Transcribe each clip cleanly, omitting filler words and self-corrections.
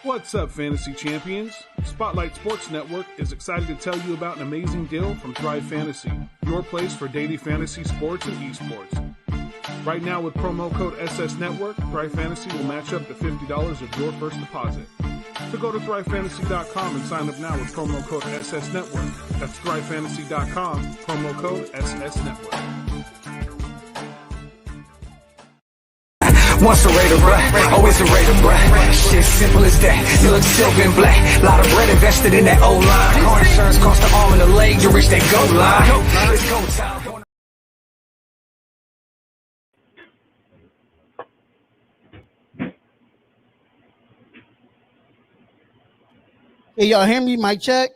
What's up, fantasy champions? Spotlight Sports Network is excited to tell you about an amazing deal from Thrive Fantasy, your place for daily fantasy sports and esports. Right now with promo code SS Network, Thrive Fantasy will match up to $50 of your first deposit. So go to thrivefantasy.com and sign up now with promo code SS Network. That's thrivefantasy.com, promo code SS Network. Once a Raider, bruh, always a Raider, bruh. Shit simple as that. You look silver and black. Lot of bread invested in that O-line. Car insurance cost the arm and the leg to reach that goal line. It's go time. Hey, y'all hear me? Mic check.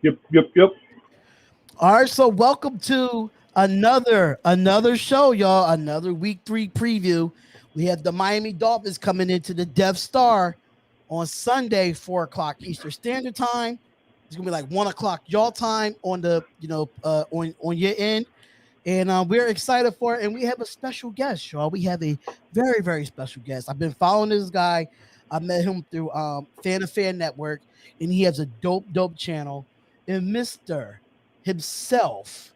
Yep. All right, so welcome to another show, y'all. Another week 3 preview. We have the Miami Dolphins coming into the Death Star on Sunday, 4 o'clock Eastern Standard Time. It's gonna be like 1 o'clock y'all time on the on your end, and we're excited for it. And we have a special guest, y'all. We have a very, very special guest. I've been following this guy. I met him through Fan Affair Network, and he has a dope channel. And Mr. himself,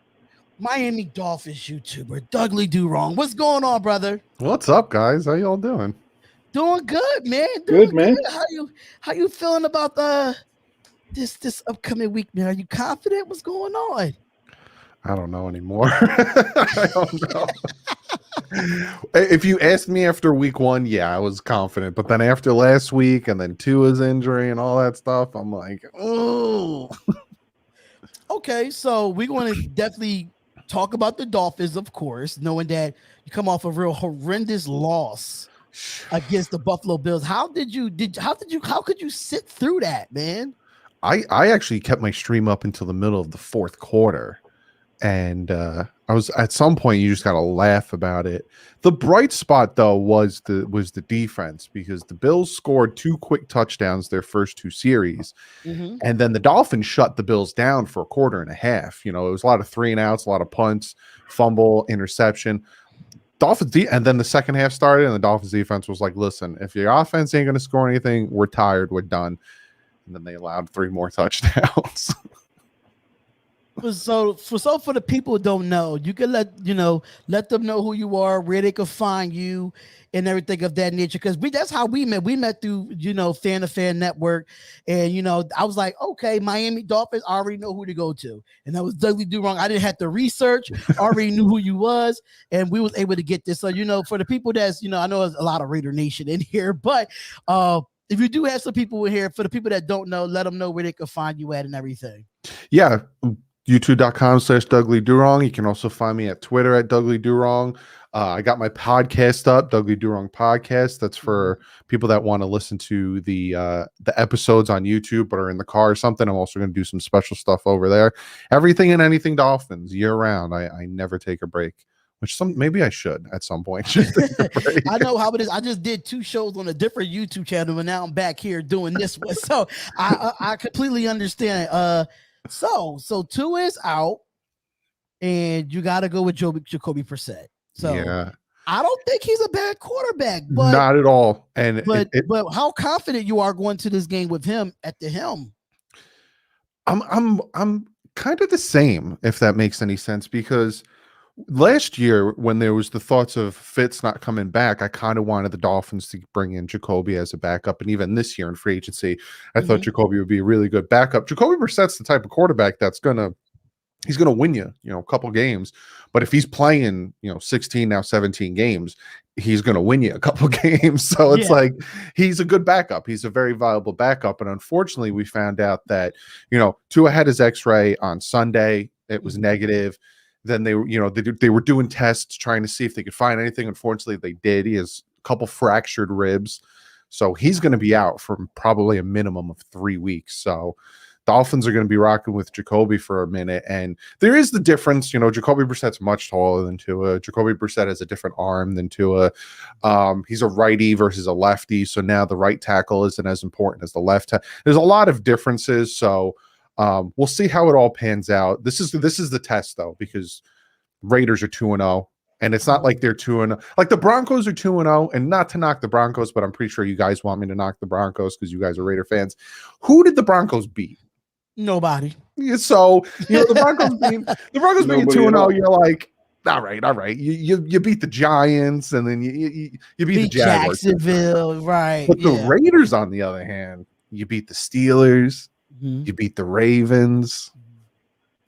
Miami Dolphins YouTuber, Douglie Do Wrong. What's going on, brother? What's up, guys? How y'all doing? Doing good, man. Good, man. How you feeling about this upcoming week, man? Are you confident? What's going on? I don't know anymore. I don't know. If you asked me after week 1, yeah, I was confident. But then after last week and then Tua's injury and all that stuff, I'm like, oh. Okay, so we're going to definitely talk about the Dolphins, of course, knowing that you come off a real horrendous loss against the Buffalo Bills. How could you sit through that, man? I actually kept my stream up until the middle of the fourth quarter. And I was at some point you just gotta laugh about it. The bright spot though was the defense, because the Bills scored 2 quick touchdowns their first 2 series, and then the Dolphins shut the Bills down for a quarter and a half. You know, it was a lot of 3 and outs, a lot of punts, fumble, interception. And then the second half started, and the Dolphins defense was like, "Listen, if your offense ain't gonna score anything, we're tired, we're done." And then they allowed 3 more touchdowns. So for the people who don't know, you can let them know who you are, where they can find you, and everything of that nature. Because that's how we met. We met through Fan Affair Network, and I was like, okay, Miami Dolphins, I already know who to go to, and that was Douglie Do Wrong. I didn't have to research. I already knew who you was, and we was able to get this. So for the people that's I know there's a lot of Raider Nation in here, but if you do have some people in here, for the people that don't know, let them know where they can find you at and everything. Yeah. YouTube.com/Douglie Do Wrong. You can also find me at Twitter at Douglie Do Wrong. I got my podcast up, Douglie Do Wrong Podcast. That's for people that want to listen to the episodes on YouTube but are in the car or something. I'm also going to do some special stuff over there. Everything and anything Dolphins year round. I never take a break, which maybe I should at some point. I know how it is. I just did 2 shows on a different YouTube channel, and now I'm back here doing this one. So I completely understand. So Tua is out, and you got to go with Jacoby Brissett. So yeah. I don't think he's a bad quarterback, but not at all. And but how confident you are going to this game with him at the helm? I'm kind of the same, if that makes any sense, because last year when there was the thoughts of Fitz not coming back, I kind of wanted the Dolphins to bring in Jacoby as a backup. And even this year in free agency, I thought Jacoby would be a really good backup. Jacoby Brissett's the type of quarterback that's he's gonna win you, a couple games. But if he's playing, 16 now 17 games, he's gonna win you a couple games. So it's like he's a good backup. He's a very viable backup. And unfortunately, we found out that Tua had his X-ray on Sunday. It was negative. Then they were doing tests trying to see if they could find anything. Unfortunately, they did. He has a couple fractured ribs, so he's going to be out for probably a minimum of 3 weeks. So Dolphins are going to be rocking with Jacoby for a minute, and there is the difference. Jacoby Brissett's much taller than Tua. Jacoby Brissett has a different arm than Tua. He's a righty versus a lefty, so now the right tackle isn't as important as the left tackle. There's a lot of differences, so we'll see how it all pans out. This is the test, though, because Raiders are 2-0. And it's not like they're 2-0. Like the Broncos are 2-0, and not to knock the Broncos, but I'm pretty sure you guys want me to knock the Broncos because you guys are Raider fans. Who did the Broncos beat? Nobody. Yeah, so the Broncos being 2-0, you're like, all right. You beat the Giants, and then you beat the Jaguars. Jacksonville, right? But the Raiders, on the other hand, you beat the Steelers, you beat the Ravens.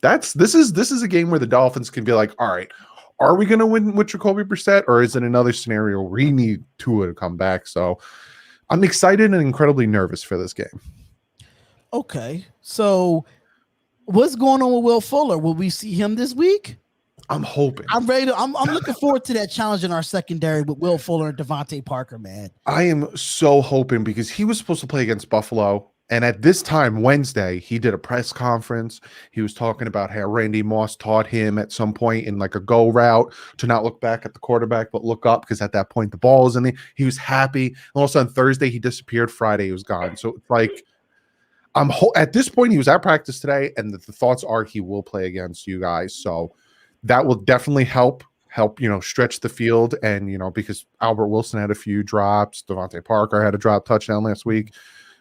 This is a game where the Dolphins can be like, all right, are we going to win with Jacoby Brissett, or is it another scenario where we need Tua to come back? So I'm excited and incredibly nervous for this game. Okay, so what's going on with Will Fuller? Will we see him this week? I'm hoping. I'm ready. I'm looking forward to that challenge in our secondary with Will Fuller and Devontae Parker, man. I am so hoping, because he was supposed to play against Buffalo. And at this time, Wednesday, he did a press conference. He was talking about how Randy Moss taught him at some point in like a go route to not look back at the quarterback, but look up, because at that point, the ball was in there. He was happy. And all of a sudden, Thursday, he disappeared. Friday, he was gone. So it's like, at this point, he was at practice today, and the thoughts are he will play against you guys. So that will definitely help, stretch the field. And, because Albert Wilson had a few drops, Devontae Parker had a drop touchdown last week.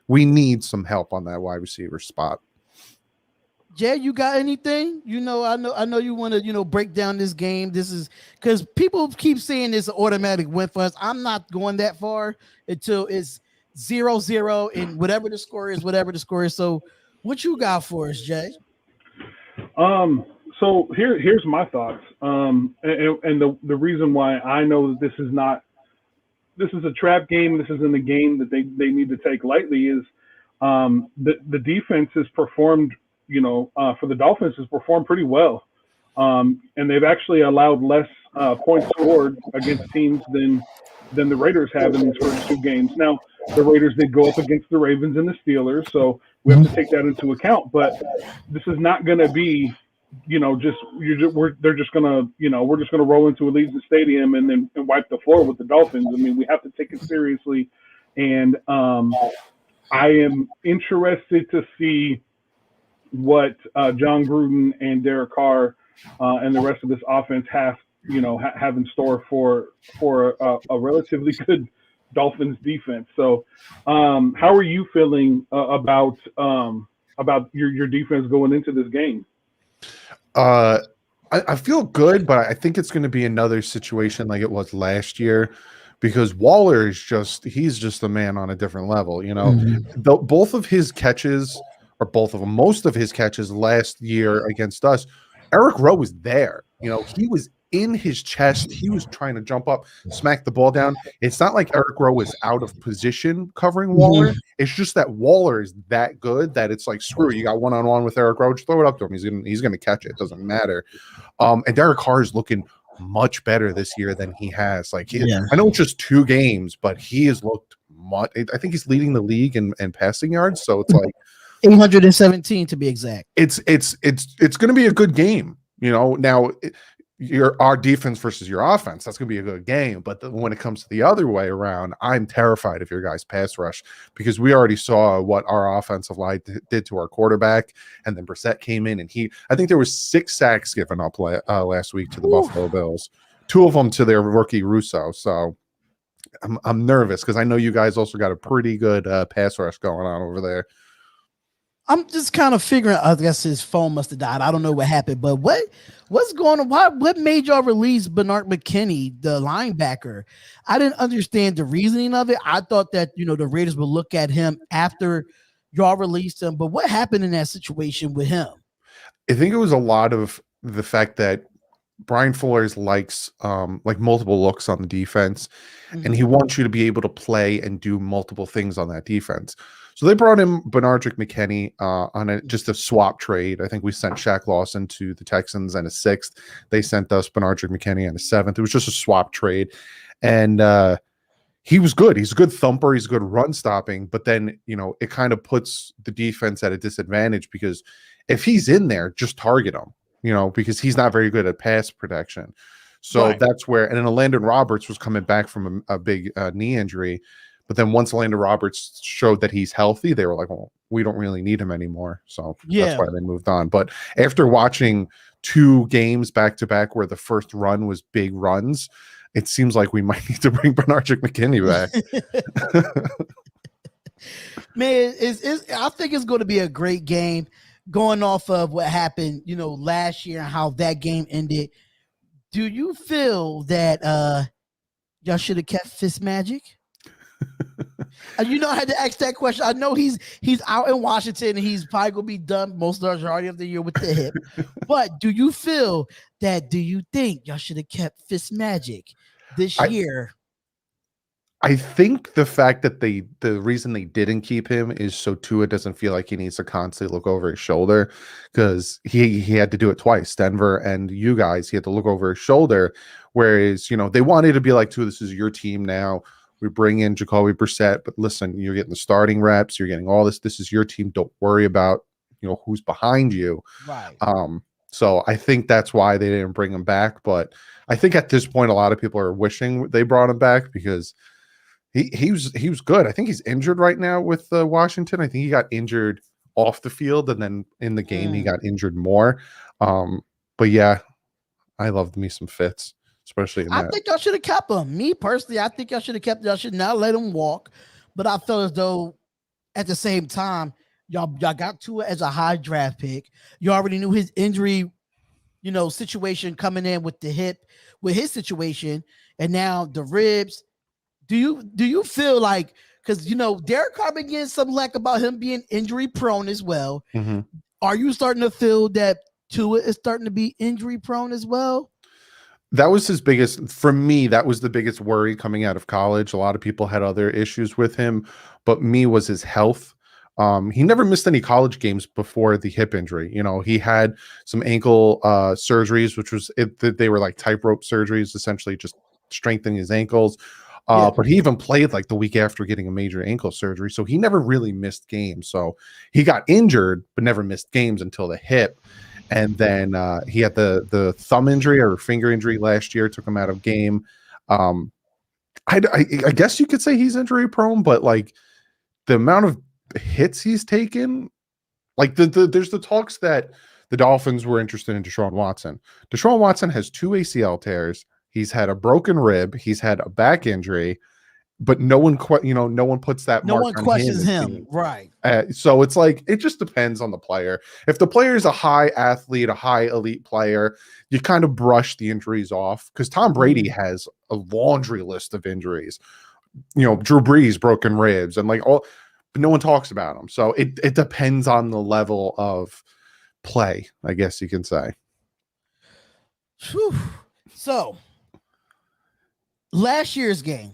We need some help on that wide receiver spot. Jay, you got anything? I know you want to, break down this game. This is because people keep saying it's an automatic win for us. I'm not going that far until it's 0-0 and whatever the score is. So what you got for us, Jay? So here's my thoughts. And the reason why I know that this is a trap game, this isn't a game that they need to take lightly, is the defense has performed, for the Dolphins has performed pretty well. And they've actually allowed less points scored against teams than the Raiders have in these first two games. Now, the Raiders did go up against the Ravens and the Steelers, so we have to take that into account. But this is not going to be, we're just gonna roll into Allegiant Stadium and wipe the floor with the Dolphins. I mean, we have to take it seriously, and I am interested to see what John Gruden and Derek Carr and the rest of this offense have in store for a relatively good Dolphins defense. So, how are you feeling about your defense going into this game? I feel good, but I think it's going to be another situation like it was last year, because Waller is he's just a man on a different level. Most of his catches last year against us, Eric Rowe was there. He was in his chest. He was trying to jump up, smack the ball down. It's not like Eric Rowe is out of position covering Waller. It's just that Waller is that good that it's like, screw it, you got one-on-one with Eric Rowe, just throw it up to him. He's gonna catch it. Doesn't matter. And Derek Carr is looking much better this year than he has. I know it's just 2 games, but he has looked much. I think he's leading the league in passing yards. So it's like 817 to be exact. It's going to be a good game. Now our defense versus your offense, that's going to be a good game. But when it comes to the other way around, I'm terrified of your guys' pass rush, because we already saw what our offensive line did to our quarterback. And then Brissett came in, and I think there was 6 sacks given up last week to the Buffalo Bills, 2 of them to their rookie Russo. So I'm nervous, because I know you guys also got a pretty good pass rush going on over there. I'm just kind of figuring. I guess his phone must have died. I don't know what happened, but what's going on? What made y'all release Bernard McKinney, the linebacker? I didn't understand the reasoning of it. I thought that the Raiders would look at him after y'all released him. But what happened in that situation with him? I think it was a lot of the fact that Brian Flores likes multiple looks on the defense, and he wants you to be able to play and do multiple things on that defense. So they brought in Bernard McKinney on just a swap trade. I think we sent Shaq Lawson to the Texans and a 6th. They sent us Bernard McKinney and a 7th. It was just a swap trade. And he was good. He's a good thumper. He's a good run stopping. But then, it kind of puts the defense at a disadvantage, because if he's in there, just target him, because he's not very good at pass protection. So That's where – and then Landon Roberts was coming back from a big knee injury. But then once Landon Roberts showed that he's healthy, they were like, well, we don't really need him anymore. So that's why they moved on. But after watching 2 games back to back where the first run was big runs, it seems like we might need to bring Bernard McKinney back. Man, I think it's going to be a great game going off of what happened, last year and how that game ended. Do you feel that y'all should have kept Fitzmagic? I had to ask that question. I know he's out in Washington and he's probably going to be done most of the majority of the year with the hip. But do you think y'all should have kept Fitzmagic this year? I think the fact that the reason they didn't keep him is so Tua doesn't feel like he needs to constantly look over his shoulder, because he had to do it twice. Denver and you guys, he had to look over his shoulder. Whereas, they wanted to be like, Tua, this is your team now. We bring in Jacoby Brissett, but listen, you're getting the starting reps. You're getting all this. This is your team. Don't worry about, who's behind you. Right. So I think that's why they didn't bring him back. But I think at this point, a lot of people are wishing they brought him back, because he was good. I think he's injured right now with Washington. I think he got injured off the field, and then in the game he got injured more. But yeah, I loved me some Fitz, especially in that. I think y'all should have kept him. Me personally, I think y'all should have kept. Y'all should not let him walk. But I felt as though at the same time, y'all got Tua as a high draft pick. You already knew his injury, situation coming in with the hip, with his situation, and now the ribs. Do you feel like, because Derek Carr been getting some lack about him being injury prone as well. Mm-hmm. Are you starting to feel that Tua is starting to be injury prone as well? That was his biggest, for me, that was the biggest worry coming out of college. A lot of people had other issues with him, but me was his health. He never missed any college games before the hip injury. He had some ankle surgeries, which was they were like tightrope surgeries, essentially just strengthening his ankles. But he even played like the week after getting a major ankle surgery. So he never really missed games. So he got injured, but never missed games until the hip. And then he had the thumb injury or finger injury last year, took him out of game. I guess you could say he's injury prone, but like the amount of hits he's taken, like there's the talks that the Dolphins were interested in Deshaun Watson. Deshaun Watson has 2 ACL tears. He's had a broken rib. He's had a back injury, but no one puts that. No mark one on questions him, right? So it's like, it just depends on the player. If the player is a high athlete, a high elite player, you kind of brush the injuries off, because Tom Brady has a laundry list of injuries. Drew Brees, broken ribs, and like all, but no one talks about them. So it depends on the level of play, I guess you can say. Whew. So. Last year's game,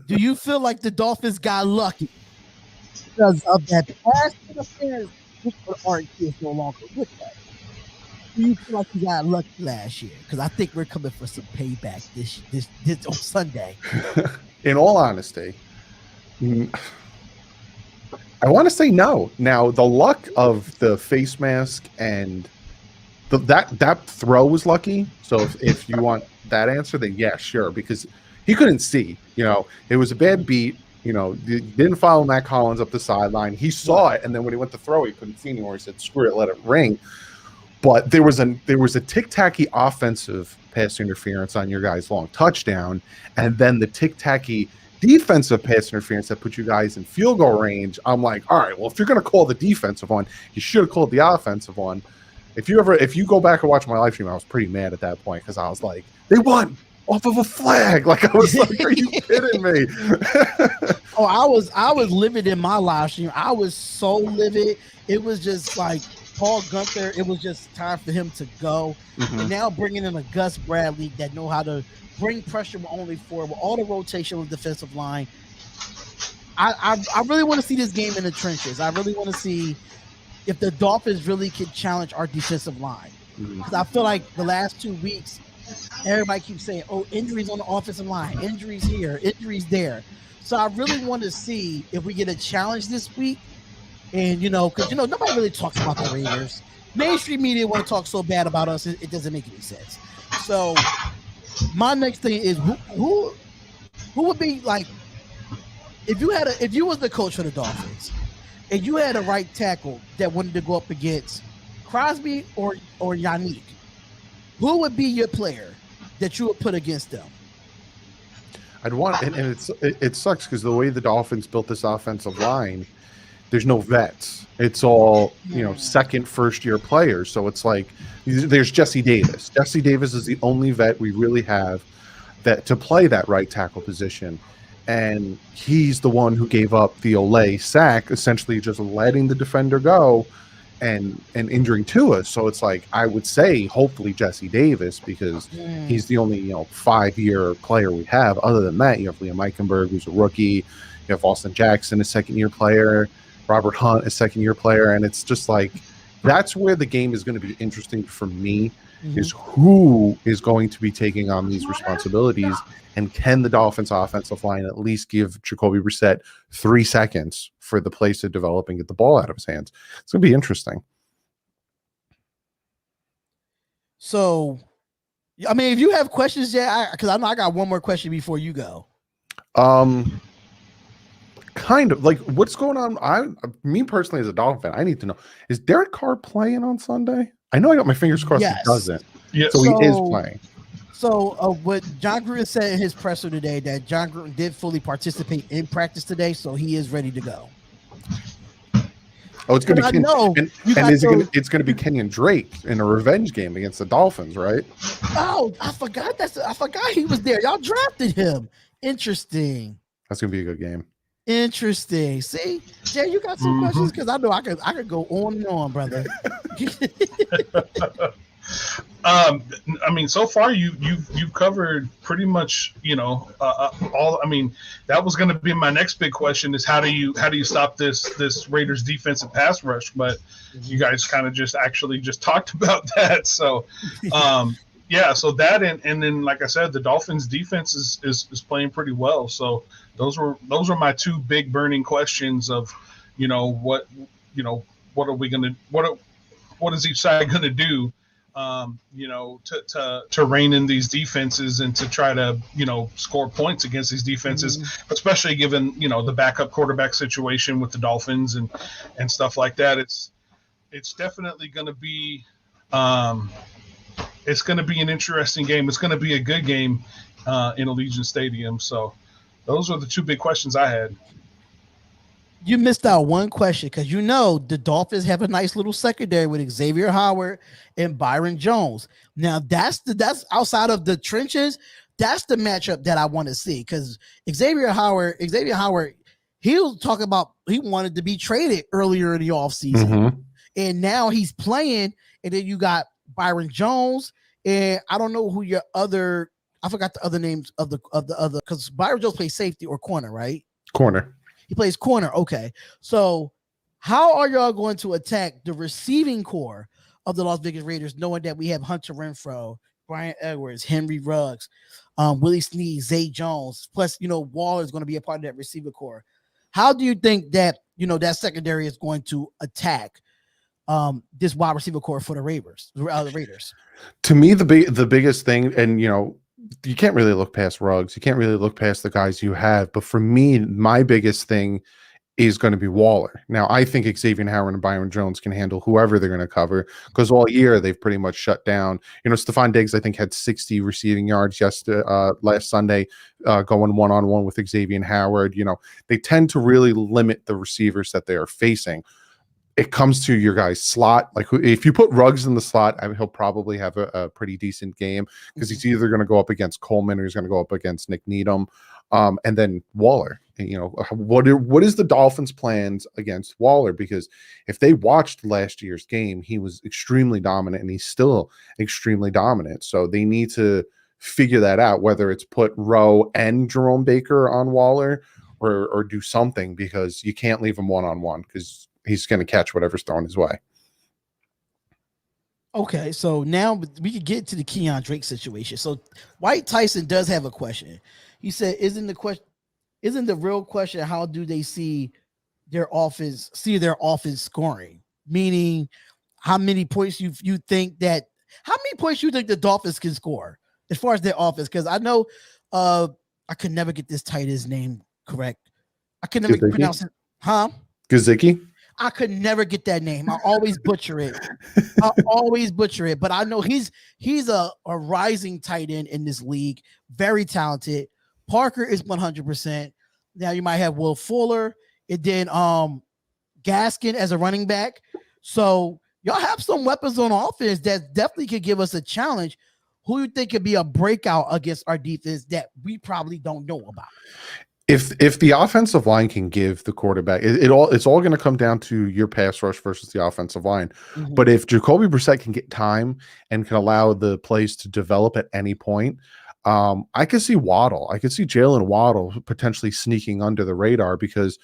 do you feel like the Dolphins got lucky because of that pass interference? Or is no longer with that? Do you feel like you got lucky last year? Because I think we're coming for some payback this on Sunday. In all honesty, I want to say no. Now, the luck of the face mask and that throw was lucky. So if you want that answer, then yeah, sure, because he couldn't see. It was a bad beat. Didn't follow Matt Collins up the sideline. He saw it, and then when he went to throw, he couldn't see anymore. He said, "Screw it, let it ring." But there was a tic-tacky offensive pass interference on your guys' long touchdown, and then the tic-tacky defensive pass interference that put you guys in field goal range. I'm like, all right, well, if you're going to call the defensive one, you should have called the offensive one. If you go back and watch my live stream, I was pretty mad at that point, because I was like, they won off of a flag. Like, I was like, are you kidding me? Oh, I was livid in my live stream. I was so livid. It was just like Paul Gunther. It was just time for him to go. Mm-hmm. And now bringing in a Gus Bradley that know how to bring pressure only forward with all the rotation on the defensive line. I really want to see this game in the trenches. I really want to see if the Dolphins really can challenge our defensive line. Because I feel like the last 2 weeks, everybody keeps saying, oh, injuries on the offensive line, injuries here, injuries there. So I really want to see if we get a challenge this week. And, because, nobody really talks about the Raiders. Mainstream media want to talk so bad about us, it doesn't make any sense. So my next thing is who would be like if you was the coach for the Dolphins and you had a right tackle that wanted to go up against Crosby or Yannick, who would be your player that you would put against them? I'd want, and it sucks because the way the Dolphins built this offensive line, there's no vets. It's all, second, first year players. So it's like there's Jesse Davis. Jesse Davis is the only vet we really have that to play that right tackle position. And he's the one who gave up the Olay sack, essentially just letting the defender go and injuring Tua. So it's like, I would say hopefully Jesse Davis, because he's the only 5-year player we have. Other than that, you have Liam Eichenberg, who's a rookie. You have Austin Jackson, a second-year player. Robert Hunt, a second-year player. And it's just like, that's where the game is going to be interesting for me, is who is going to be taking on these responsibilities, and can the Dolphins offensive line at least give Jacoby Brissett 3 seconds for the plays to develop and get the ball out of his hands? It's going to be interesting. So, I mean, if you have questions, because I know I got one more question before you go. Kind of like what's going on. Me personally, as a Dolphin fan, I need to know, is Derek Carr playing on Sunday? I know I got my fingers crossed he doesn't. Yes. So he is playing. So what John Gruden said in his presser today, that John Gruden did fully participate in practice today, so he is ready to go. Oh, it's going to be it's going to be Kenyon Drake in a revenge game against the Dolphins, right? Oh, I forgot he was there. Y'all drafted him. Interesting. That's going to be a good game. Interesting. See, Jay, you got some questions, because I know I could go on and on, brother. I mean, so far you've covered pretty much, all. I mean, that was going to be my next big question: is how do you stop this Raiders defensive pass rush? But you guys kind of just talked about that. So, yeah. So that and then, like I said, the Dolphins defense is playing pretty well. So those were my two big burning questions of, what are we going to what is each side going to do? To rein in these defenses and to try to, score points against these defenses, especially given, the backup quarterback situation with the Dolphins and stuff like that. It's definitely going to be, it's going to be an interesting game. It's going to be a good game in Allegiant Stadium. So those are the two big questions I had. You missed out one question, because the Dolphins have a nice little secondary with Xavier Howard and Byron Jones. Now that's outside of the trenches. That's the matchup that I want to see, because Xavier Howard, he'll talk about he wanted to be traded earlier in the offseason, and now he's playing. And then you got Byron Jones, and I don't know who your other. I forgot the other names of the other, because Byron Jones plays safety or corner, right? Corner. He plays corner. Okay. So how are y'all going to attack the receiving core of the Las Vegas Raiders, knowing that we have Hunter Renfrow, Brian Edwards, Henry Ruggs, Willie Snead, Zay Jones, plus, Waller is going to be a part of that receiver core. How do you think that, that secondary is going to attack this wide receiver core for the Raiders? To me, the biggest thing, and, you can't really look past Ruggs. You can't really look past the guys you have. But for me, my biggest thing is going to be Waller. Now, I think Xavier Howard and Byron Jones can handle whoever they're going to cover, because all year they've pretty much shut down. Stephon Diggs, I think, had 60 receiving yards last Sunday, going one-on-one with Xavier Howard. They tend to really limit the receivers that they are facing. It comes to your guys' slot. Like, if you put Ruggs in the slot, he'll probably have a pretty decent game, because he's either going to go up against Coleman or he's going to go up against Nick Needham. And then Waller. What is the Dolphins' plans against Waller? Because if they watched last year's game, he was extremely dominant, and he's still extremely dominant. So they need to figure that out, whether it's put Rowe and Jerome Baker on Waller or do something, because you can't leave him one-on-one, because he's going to catch whatever's thrown his way. Okay, so now we can get to the Kenyon Drake situation. So White Tyson does have a question. He said, isn't the real question, how do they see their offense scoring? Meaning, how many points you think the Dolphins can score as far as their offense? Because I know I could never get this tight end's name correct. I can never pronounce it. Huh? Gazicki? I could never get that name. I always butcher it. But I know he's a rising tight end in this league. Very talented. Parker is 100%. Now you might have Will Fuller and then Gaskin as a running back. So y'all have some weapons on offense that definitely could give us a challenge. Who you think could be a breakout against our defense that we probably don't know about? If the offensive line can give the quarterback, it's all going to come down to your pass rush versus the offensive line. Mm-hmm. But if Jacoby Brissett can get time and can allow the plays to develop at any point, I could see Waddle. I could see Jalen Waddle potentially sneaking under the radar, because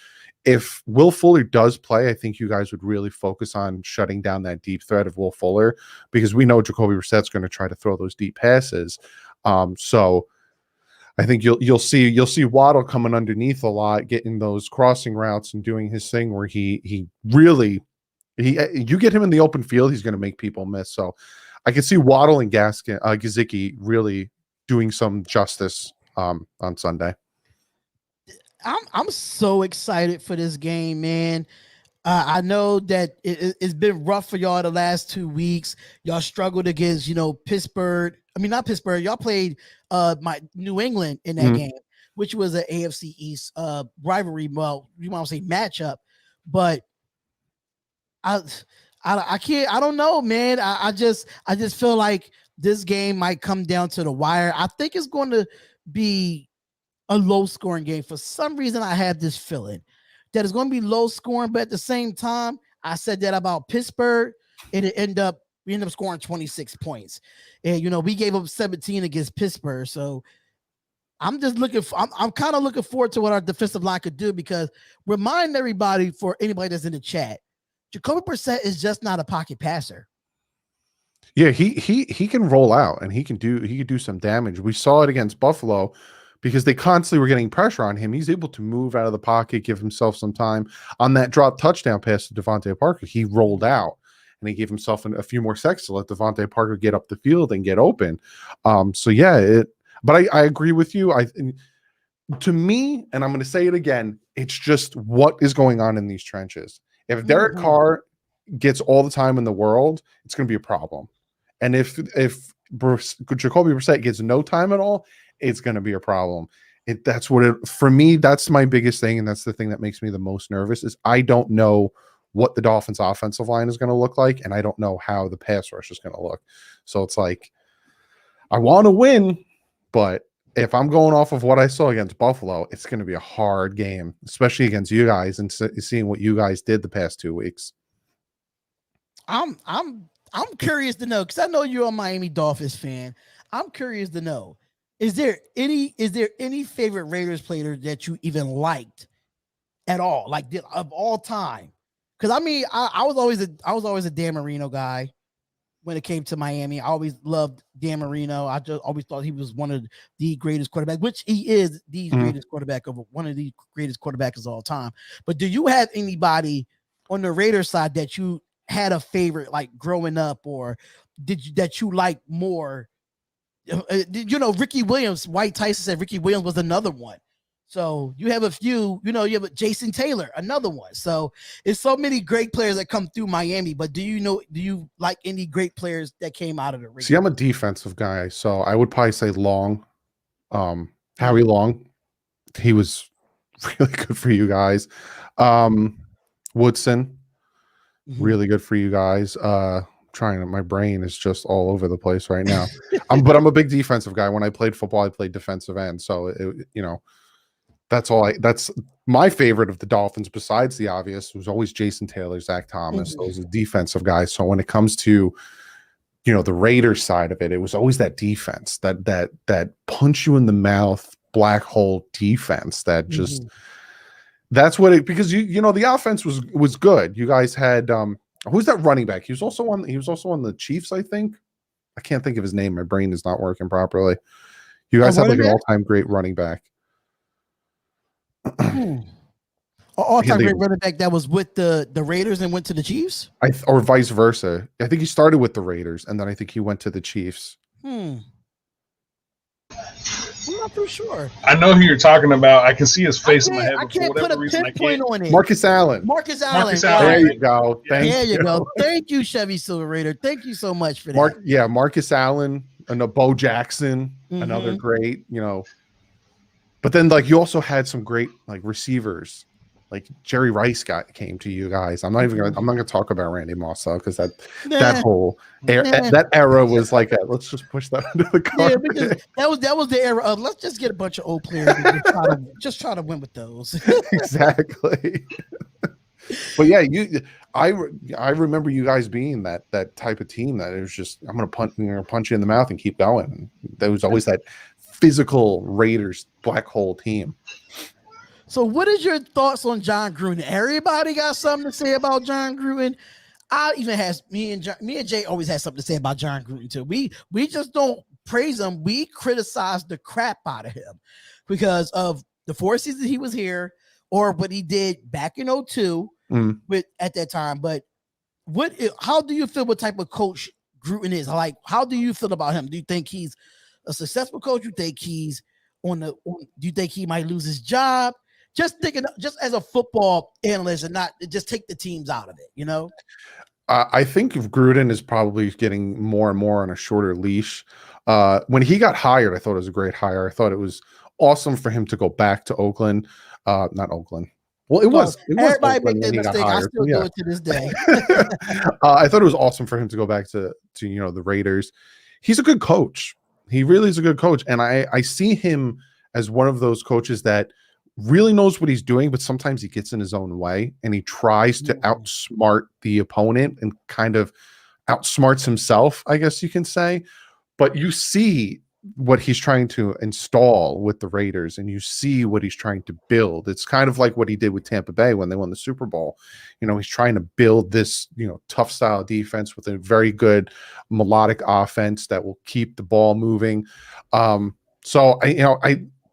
if Will Fuller does play, I think you guys would really focus on shutting down that deep threat of Will Fuller, because we know Jacoby Brissett's going to try to throw those deep passes. So I think you'll see Waddle coming underneath a lot, getting those crossing routes and doing his thing where you get him in the open field, he's going to make people miss. So I can see Waddle and Gazicki really doing some justice on Sunday. I'm so excited for this game, man. I know that it's been rough for y'all the last 2 weeks. Y'all struggled against, Pittsburgh. I mean, not Pittsburgh. Y'all played my New England in that game, which was an AFC East rivalry. Well, you want to say matchup, but I can't. I don't know, man. I just feel like this game might come down to the wire. I think it's going to be a low-scoring game. For some reason, I have this feeling that it's going to be low-scoring, but at the same time, I said that about Pittsburgh. We end up scoring 26 points, and we gave up 17 against Pittsburgh. So I'm just I'm kind of looking forward to what our defensive line could do, because remind everybody, for anybody that's in the chat, Jacoby Brissett is just not a pocket passer. Yeah, he can roll out and he can do some damage. We saw it against Buffalo, because they constantly were getting pressure on him. He's able to move out of the pocket, give himself some time. On that drop touchdown pass to Devontae Parker, he rolled out and he gave himself a few more seconds to let Devontae Parker get up the field and get open. But I agree with you. To me, and I'm going to say it again, it's just what is going on in these trenches. If Derek Carr gets all the time in the world, it's going to be a problem. And if Jacoby Brissett gets no time at all, it's going to be a problem. For me, that's my biggest thing. And that's the thing that makes me the most nervous, is I don't know what the Dolphins offensive line is going to look like. And I don't know how the pass rush is going to look. So it's like, I want to win, but if I'm going off of what I saw against Buffalo, it's going to be a hard game, especially against you guys and seeing what you guys did the past 2 weeks. I'm curious to know, because I know you're a Miami Dolphins fan. I'm curious to know, is there any favorite Raiders player that you even liked at all, like of all time? Because I mean, I was always a Dan Marino guy when it came to Miami. I always loved Dan Marino. I just always thought he was one of the greatest quarterbacks, which he is the greatest quarterback of one of the greatest quarterbacks of all time. But do you have anybody on the Raiders side that you had a favorite, like growing up, or that you like more? Ricky Williams. White Tyson said Ricky Williams was another one. So you have a few, you have Jason Taylor, another one. So it's so many great players that come through Miami. But do you like any great players that came out of the Raiders? See, I'm a defensive guy, so I would probably say Long, Howie Long. He was really good for you guys. Woodson, really good for you guys. My brain is just all over the place right now. But I'm a big defensive guy. When I played football, I played defensive end. So that's my favorite of the Dolphins, besides the obvious, was always Jason Taylor, Zach Thomas. Those are defensive guys. So when it comes to the Raiders side of it, it was always that defense, that punch you in the mouth, black hole defense that just that's what it, because the offense was good. You guys had who's that running back? He was also on the Chiefs, I think. I can't think of his name. My brain is not working properly. You guys had like an all-time great running back. All-time great running back that was with the Raiders and went to the Chiefs? Or vice versa. I think he started with the Raiders, and then I think he went to the Chiefs. I'm not too sure. I know who you're talking about. I can see his face in my head, I but for can't put whatever a reason, I pinpoint can't. on it. Marcus Allen. Marcus Allen. Marcus Allen. There Right. you go. Thank There you. you go. Thank you, Chevy Silver Raider. Thank you so much for that. Marcus Allen and Bo Jackson, another great, But then, like, you also had some great like receivers, like Jerry Rice came to you guys. I'm not gonna talk about Randy Moss though, because that whole that era was like let's just push that under the carpet. Yeah, because that was the era of let's just get a bunch of old players and just try to win with those. Exactly. But yeah, I remember you guys being that type of team that it was just I'm gonna punch you in the mouth and keep going. And there was always that physical Raiders black hole team. So what is your thoughts on John Gruden? Everybody got something to say about John Gruden. I even has me and Jay always had something to say about John Gruden too. We just don't praise him. We criticize the crap out of him because of the 4 seasons he was here or what he did back in 2002 with at that time. But how do you feel what type of coach Gruden is? Like, how do you feel about him? Do you think he's a successful coach? Do you think he's do you think he might lose his job? Just thinking, just as a football analyst, and not just take the teams out of it. I think Gruden is probably getting more and more on a shorter leash. When he got hired, I thought it was a great hire. I thought it was awesome for him to go back to Oakland. Not Oakland. Well, it was. Everybody make that mistake. I still do it to this day. I thought it was awesome for him to go back to the Raiders. He's a good coach. He really is a good coach, and I see him as one of those coaches that really knows what he's doing, but sometimes he gets in his own way and he tries to outsmart the opponent and kind of outsmarts himself, I guess you can say. But you see what he's trying to install with the Raiders, and you see what he's trying to build. It's kind of like what he did with Tampa Bay when they won the Super Bowl. He's trying to build this, tough style defense with a very good melodic offense that will keep the ball moving.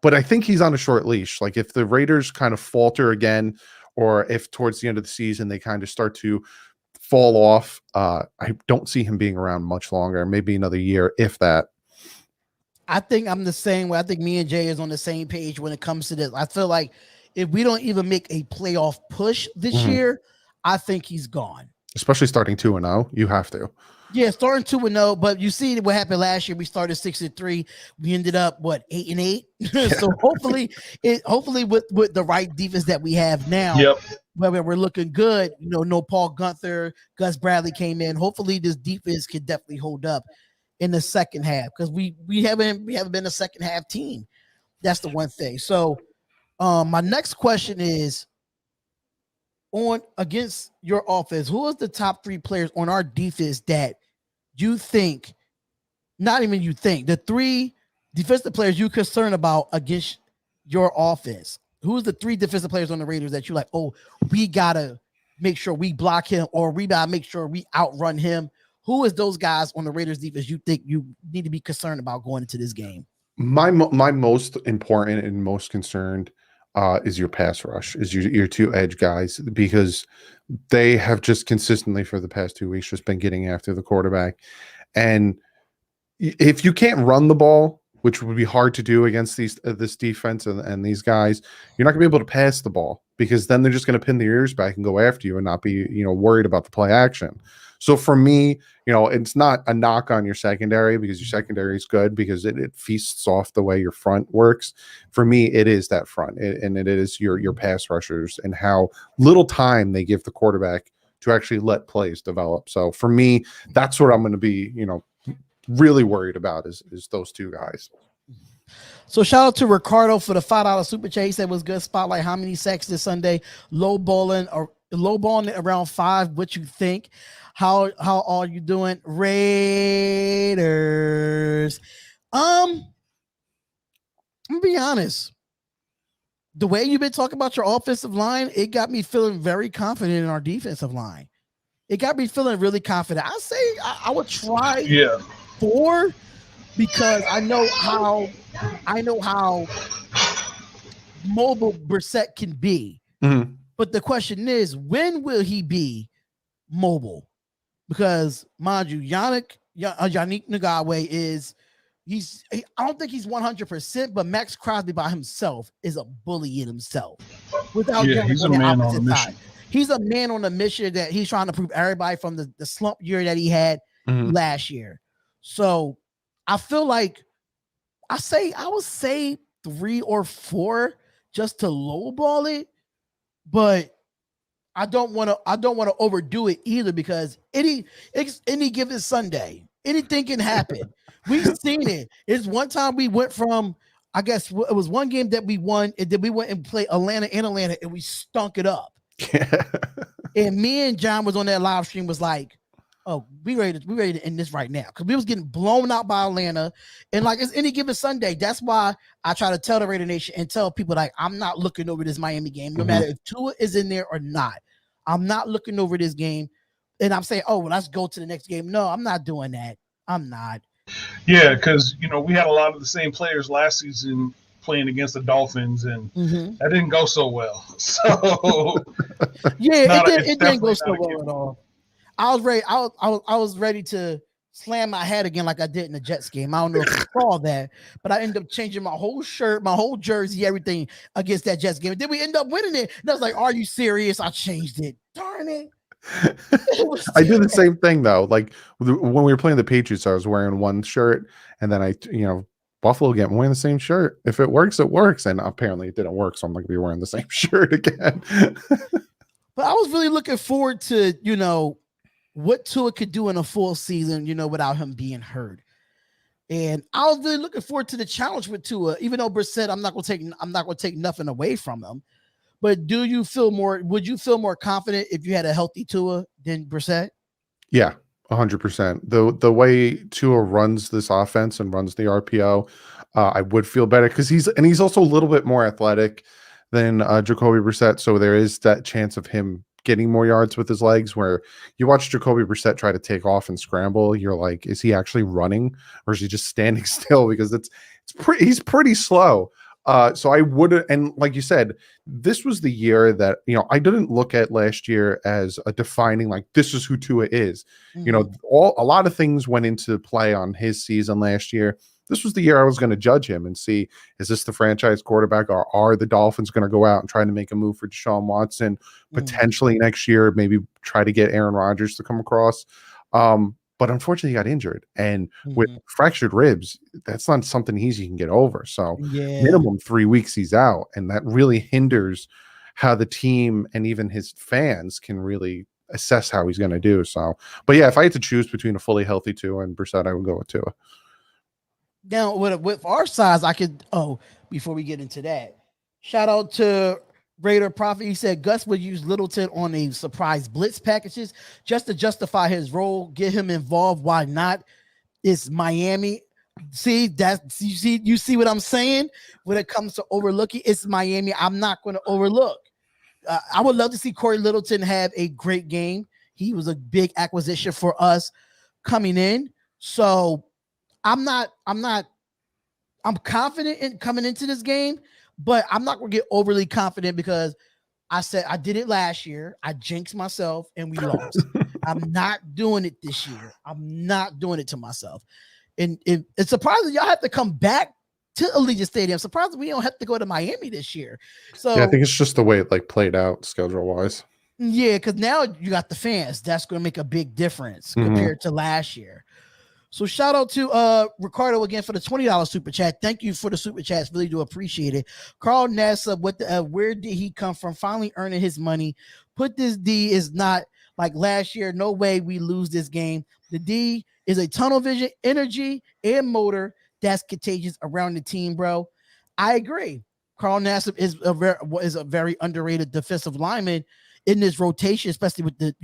But I think he's on a short leash. Like if the Raiders kind of falter again, or if towards the end of the season they kind of start to fall off, I don't see him being around much longer. Maybe another year, if that. I think I'm the same way. I think me and Jay is on the same page when it comes to this. I feel like if we don't even make a playoff push this year, I think he's gone. Especially starting 2-0, you have to. Yeah, starting 2-0, but you see what happened last year. We started 6-3. We ended up 8-8. So hopefully with the right defense that we have now, where we're looking good. No Paul Gunther, Gus Bradley came in. Hopefully this defense can definitely hold up in the second half because we haven't been a second half team. That's the one thing. So my next question is against your offense, who is the top 3 players on our defense that you think, not even you think, the 3 defensive players you're concerned about against your offense? Who's the 3 defensive players on the Raiders that you're like, oh, we gotta make sure we block him, or we gotta make sure we outrun him? Who is those guys on the Raiders defense you think you need to be concerned about going into this game? My most important and most concerned is your pass rush, is your 2 edge guys, because they have just consistently for the past 2 weeks just been getting after the quarterback. And if you can't run the ball, which would be hard to do against this defense and these guys, you're not gonna be able to pass the ball, because then they're just going to pin their ears back and go after you and not be worried about the play action. So for me, it's not a knock on your secondary, because your secondary is good because it feasts off the way your front works. For me, it is that front, and it is your pass rushers and how little time they give the quarterback to actually let plays develop. So for me, that's what I'm going to be, really worried about is those 2 guys. So shout out to Ricardo for the $5 super chat. He said was good. Spotlight how many sacks this Sunday? Low balling around 5. What you think? How are you doing, Raiders? I'm gonna be honest. The way you've been talking about your offensive line, it got me feeling very confident in our defensive line. It got me feeling really confident. I say I would try 4, because I know how mobile Brissett can be. But the question is, when will he be mobile? Because mind you, Yannick Ngakoue is I don't think he's 100%, but Max Crosby by himself is a bully in himself. Without he's a man on a mission. He's a man on a mission that he's trying to prove everybody from the slump year that he had last year. So I feel like I would say 3 or 4 just to lowball it, but I don't want to overdo it either, because any given Sunday, anything can happen. We've seen it. It's one time we went from, I guess it was one game that we won, and then we went and played Atlanta, and we stunk it up. Yeah. And me and John was on that live stream, was like, oh, we ready to end this right now, because we was getting blown out by Atlanta. And like, it's any given Sunday. That's why I try to tell the Raider Nation and tell people, like, I'm not looking over this Miami game, no matter if Tua is in there or not. I'm not looking over this game. And I'm saying, oh, well, let's go to the next game. No, I'm not doing that. I'm not. Yeah, because we had a lot of the same players last season playing against the Dolphins, and that didn't go so well. So yeah, it didn't go so well at all. I was ready. I was ready to slam my head again like I did in the Jets game. I don't know if you saw that, but I ended up changing my whole shirt, my whole jersey, everything against that Jets game. And then we end up winning it. And I was like, "Are you serious?" I changed it. Darn it. I do the same thing though. Like when we were playing the Patriots, I was wearing one shirt, and then Buffalo again, I'm wearing the same shirt. If it works, it works. And apparently it didn't work, so I'm not gonna be wearing the same shirt again. But I was really looking forward to, what Tua could do in a full season, without him being hurt. And I was really looking forward to the challenge with Tua, even though Brissett, I'm not gonna take nothing away from him. But would you feel more confident if you had a healthy Tua than Brissett? Yeah, 100%. The way Tua runs this offense and runs the RPO, I would feel better, because he's also a little bit more athletic than Jacoby Brissett. So there is that chance of him getting more yards with his legs, where you watch Jacoby Brissett try to take off and scramble. You're like, is he actually running, or is he just standing still? Because he's pretty slow. So I would, and like you said, this was the year that, I didn't look at last year as a defining, like, this is who Tua is. A lot of things went into play on his season last year. This was the year I was going to judge him and see, is this the franchise quarterback, or are the Dolphins going to go out and try to make a move for Deshaun Watson potentially next year, maybe try to get Aaron Rodgers to come across. But unfortunately, he got injured, and with fractured ribs, that's not something easy you can get over. So minimum 3 weeks he's out, and that really hinders how the team and even his fans can really assess how he's going to do. So, but yeah, if I had to choose between a fully healthy Tua and Brissett, I would go with Tua. Now, with our size, before we get into that, shout out to Raider Prophet. He said Gus would use Littleton on a surprise blitz packages just to justify his role, get him involved. Why not? It's Miami. See, you see what I'm saying? When it comes to overlooking, it's Miami. I'm not going to overlook. I would love to see Corey Littleton have a great game. He was a big acquisition for us coming in. So I'm confident in coming into this game, but I'm not going to get overly confident, because I said I did it last year. I jinxed myself and we lost. I'm not doing it this year. I'm not doing it to myself. And it's surprising y'all have to come back to Allegiant Stadium. Surprising we don't have to go to Miami this year. So yeah, I think it's just the way it played out schedule wise. Yeah, because now you got the fans. That's going to make a big difference compared to last year. So shout out to Ricardo again for the $20 super chat. Thank you for the super chats. Really do appreciate it. Carl Nassa, where did he come from? Finally earning his money. Put this D is not like last year. No way we lose this game. The D is a tunnel vision, energy, and motor that's contagious around the team, bro. I agree. Carl Nassib is a very underrated defensive lineman in this rotation, especially with the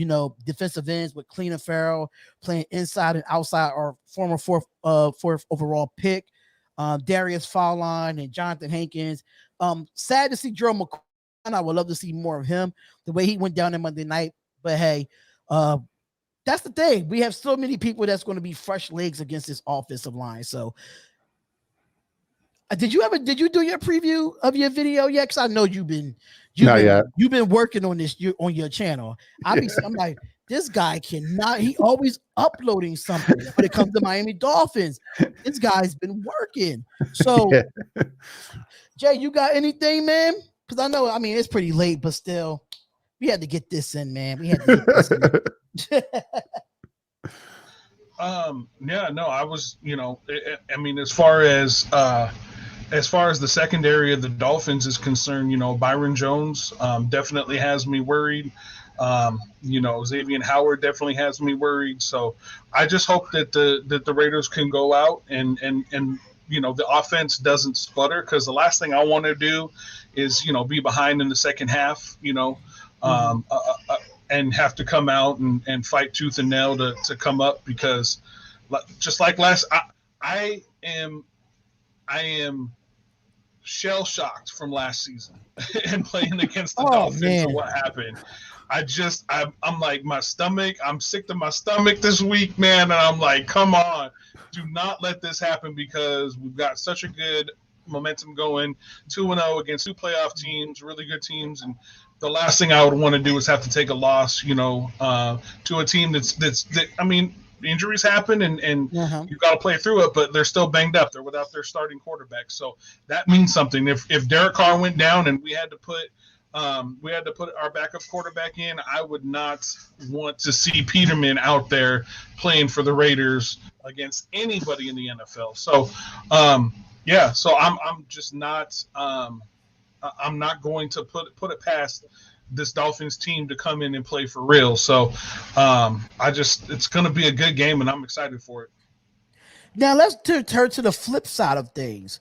defensive ends with Clean and Farrell playing inside and outside, our former fourth overall pick, Darius Fowline and Jonathan Hankins. Sad to see Jerome McCoy. I would love to see more of him, the way he went down on Monday night. But hey, that's the thing. We have so many people that's going to be fresh legs against this offensive line. So did you do your preview of your video yet? Because I know you've been working on this on your channel. I'm like, this guy cannot. He always uploading something when it comes to Miami Dolphins. This guy's been working. So, Yeah. Jay, you got anything, man? Because I know, I mean, it's pretty late, but still, we had to get this in, man. We had to get this in. Yeah, no, I was, I mean, as far as the secondary of the Dolphins is concerned, Byron Jones definitely has me worried. Xavier Howard definitely has me worried. So I just hope that the Raiders can go out and the offense doesn't sputter, because the last thing I want to do is be behind in the second half, and have to come out and fight tooth and nail to come up, because just like last, I am shell shocked from last season and playing against the Dolphins and what happened. I'm like, my stomach, I'm sick to my stomach this week, man. And I'm like, come on, do not let this happen, because we've got such a good momentum going, 2-0 against two playoff teams, really good teams. And the last thing I would want to do is have to take a loss, to a team that I mean, injuries happen and you've got to play through it, but they're still banged up. They're without their starting quarterback. So that means something. If Derek Carr went down and we had to put our backup quarterback in, I would not want to see Peterman out there playing for the Raiders against anybody in the NFL. So, so I'm just not, I'm not going to put it past this Dolphins team to come in and play for real. So it's going to be a good game, and I'm excited for it. Now let's turn to the flip side of things.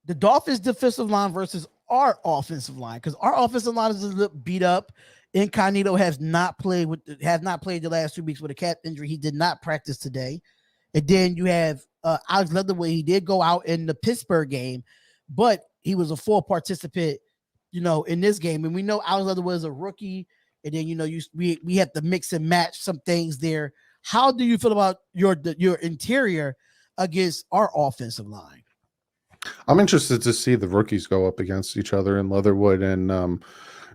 The Dolphins defensive line versus our offensive line, because our offensive line is a little beat up. Incognito has not played the last 2 weeks with a calf injury. He did not practice today. And then you have Alex Leatherwood. He did go out in the Pittsburgh game, but he was a full participant, in this game. And we know Alex Leatherwood is a rookie. And then, we have to mix and match some things there. How do you feel about your interior against our offensive line? I'm interested to see the rookies go up against each other, in Leatherwood and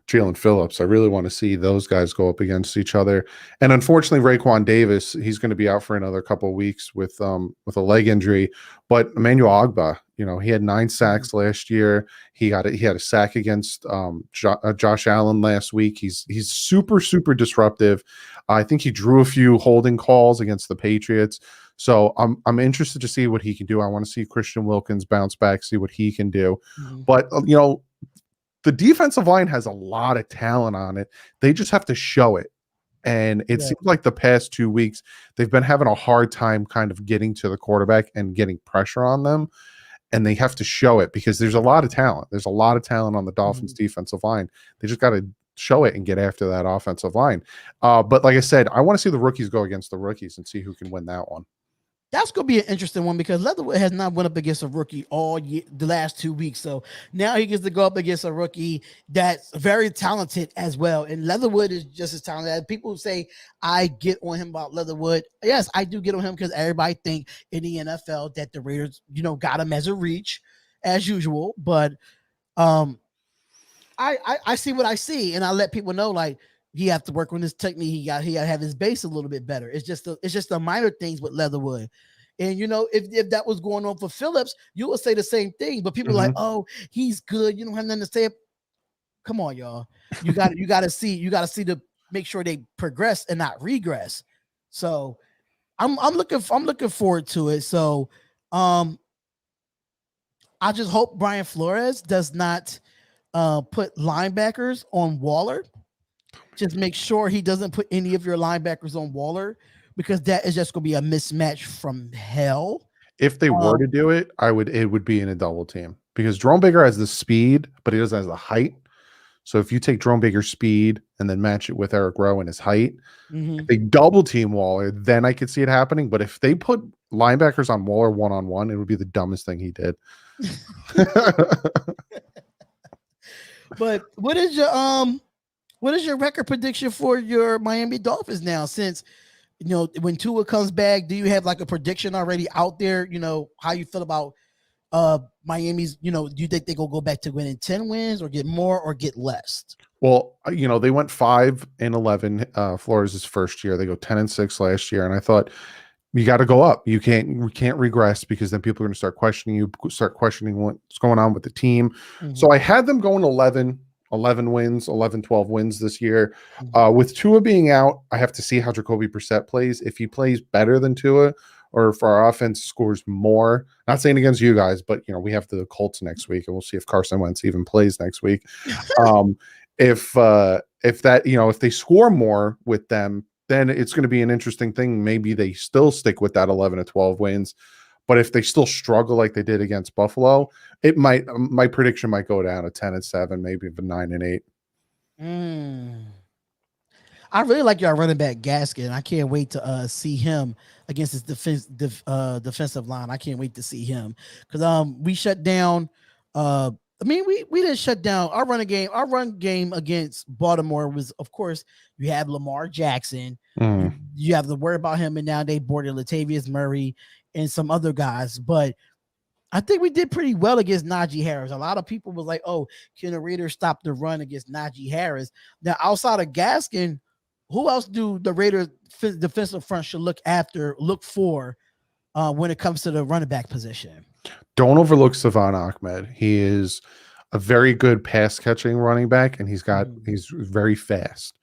Jalen Phillips. I really want to see those guys go up against each other. And unfortunately, Raekwon Davis, he's going to be out for another couple of weeks with a leg injury. But Emmanuel Ogbah, he had 9 sacks last year. He had a sack against Josh Allen last week. He's super, super disruptive. I think he drew a few holding calls against the Patriots. So I'm interested to see what he can do. I want to see Christian Wilkins bounce back, see what he can do. But the defensive line has a lot of talent on it. They just have to show it. And it seems like the past 2 weeks, they've been having a hard time kind of getting to the quarterback and getting pressure on them. And they have to show it, because there's a lot of talent. There's a lot of talent on the Dolphins defensive line. They just got to show it and get after that offensive line. But like I said, I want to see the rookies go against the rookies and see who can win that one. That's going to be an interesting one, because Leatherwood has not went up against a rookie all year, the last 2 weeks. So now he gets to go up against a rookie that's very talented as well. And Leatherwood is just as talented. People say I get on him about Leatherwood. Yes, I do get on him, because everybody think in the NFL that the Raiders, got him as a reach as usual. But I see what I see, and I let people know, like, he have to work on his technique. He got to have his base a little bit better. It's just the minor things with Leatherwood. And if that was going on for Phillips, you would say the same thing. But people are like, oh, he's good. You don't have nothing to say. Come on, y'all. You got to see to make sure they progress and not regress. So I'm looking forward to it. So I just hope Brian Flores does not put linebackers on Waller. Just make sure he doesn't put any of your linebackers on Waller, because that is just going to be a mismatch from hell. If they were to do it, it would be in a double team, because Jerome Baker has the speed, but he doesn't have the height. So if you take Jerome Baker's speed and then match it with Eric Rowe and his height, if they double team Waller, then I could see it happening. But if they put linebackers on Waller one-on-one, it would be the dumbest thing he did. But what is your record prediction for your Miami Dolphins now? Since, when Tua comes back, do you have like a prediction already out there? How you feel about Miami's, do you think they go back to winning 10 wins, or get more, or get less? Well, they went 5-11. Flores' first year. They go 10-6 last year, and I thought you got to go up. We can't regress because then people are going to start questioning you, start questioning what's going on with the team. So I had them going 11 wins, 11, 12 wins this year. With Tua being out, I have to see how Jacoby Brissett plays. If he plays better than Tua, or if our offense scores more, not saying against you guys, but we have the Colts next week, and we'll see if Carson Wentz even plays next week. If they score more with them, then it's going to be an interesting thing. Maybe they still stick with that 11 to 12 wins. But if they still struggle like they did against Buffalo, it might. My prediction might go down to 10-7, maybe even 9-8. I really like your running back Gaskin. I can't wait to see him against his defensive line. I can't wait to see him because we shut down. We didn't shut down our run game. Our run game against Baltimore was, of course, you have Lamar Jackson. You have to worry about him, and now they boarded Latavius Murray and some other guys. But I think we did pretty well against Najee Harris. A lot of people was like, "Oh, can the Raiders stop the run against Najee Harris?" Now, outside of Gaskin, who else do the Raiders defensive front should look for when it comes to the running back position? Don't overlook Savon Ahmed. He is a very good pass catching running back, and he's very fast.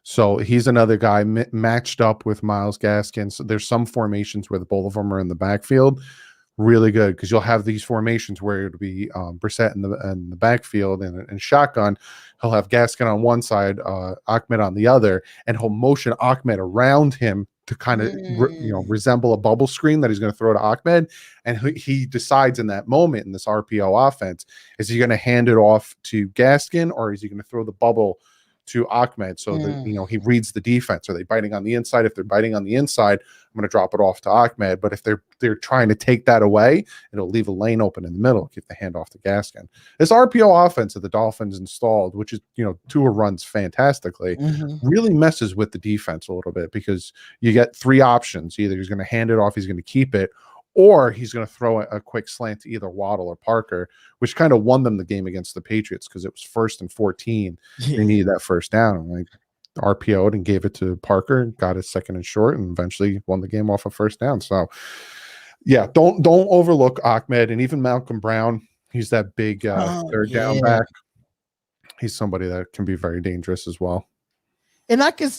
So he's another guy matched up with Myles Gaskin. So there's some formations where both of them are in the backfield. Really good, because you'll have these formations where it'll be Brissett in the backfield and shotgun. He'll have Gaskin on one side, Ahmed on the other, and he'll motion Ahmed around him to kind of resemble a bubble screen that he's going to throw to Ahmed. And he decides in that moment in this RPO offense, is he going to hand it off to Gaskin, or is he going to throw the bubble to Ahmed so that he reads the defense? Are they biting on the inside? If they're biting on the inside, I'm going to drop it off to Ahmed. But if they're trying to take that away, it'll leave a lane open in the middle, get the handoff to Gaskin. This RPO offense that the Dolphins installed, which is Tua runs fantastically, really messes with the defense a little bit, because you get three options. Either he's going to hand it off, he's going to keep it, or he's going to throw a quick slant to either Waddle or Parker, which kind of won them the game against the Patriots because it was 1st and 14. They needed that first down. Like, RPO'd and gave it to Parker, got it 2nd and short, and eventually won the game off a first down. So, yeah, don't overlook Ahmed, and even Malcolm Brown. He's that big third down back. He's somebody that can be very dangerous as well. And I can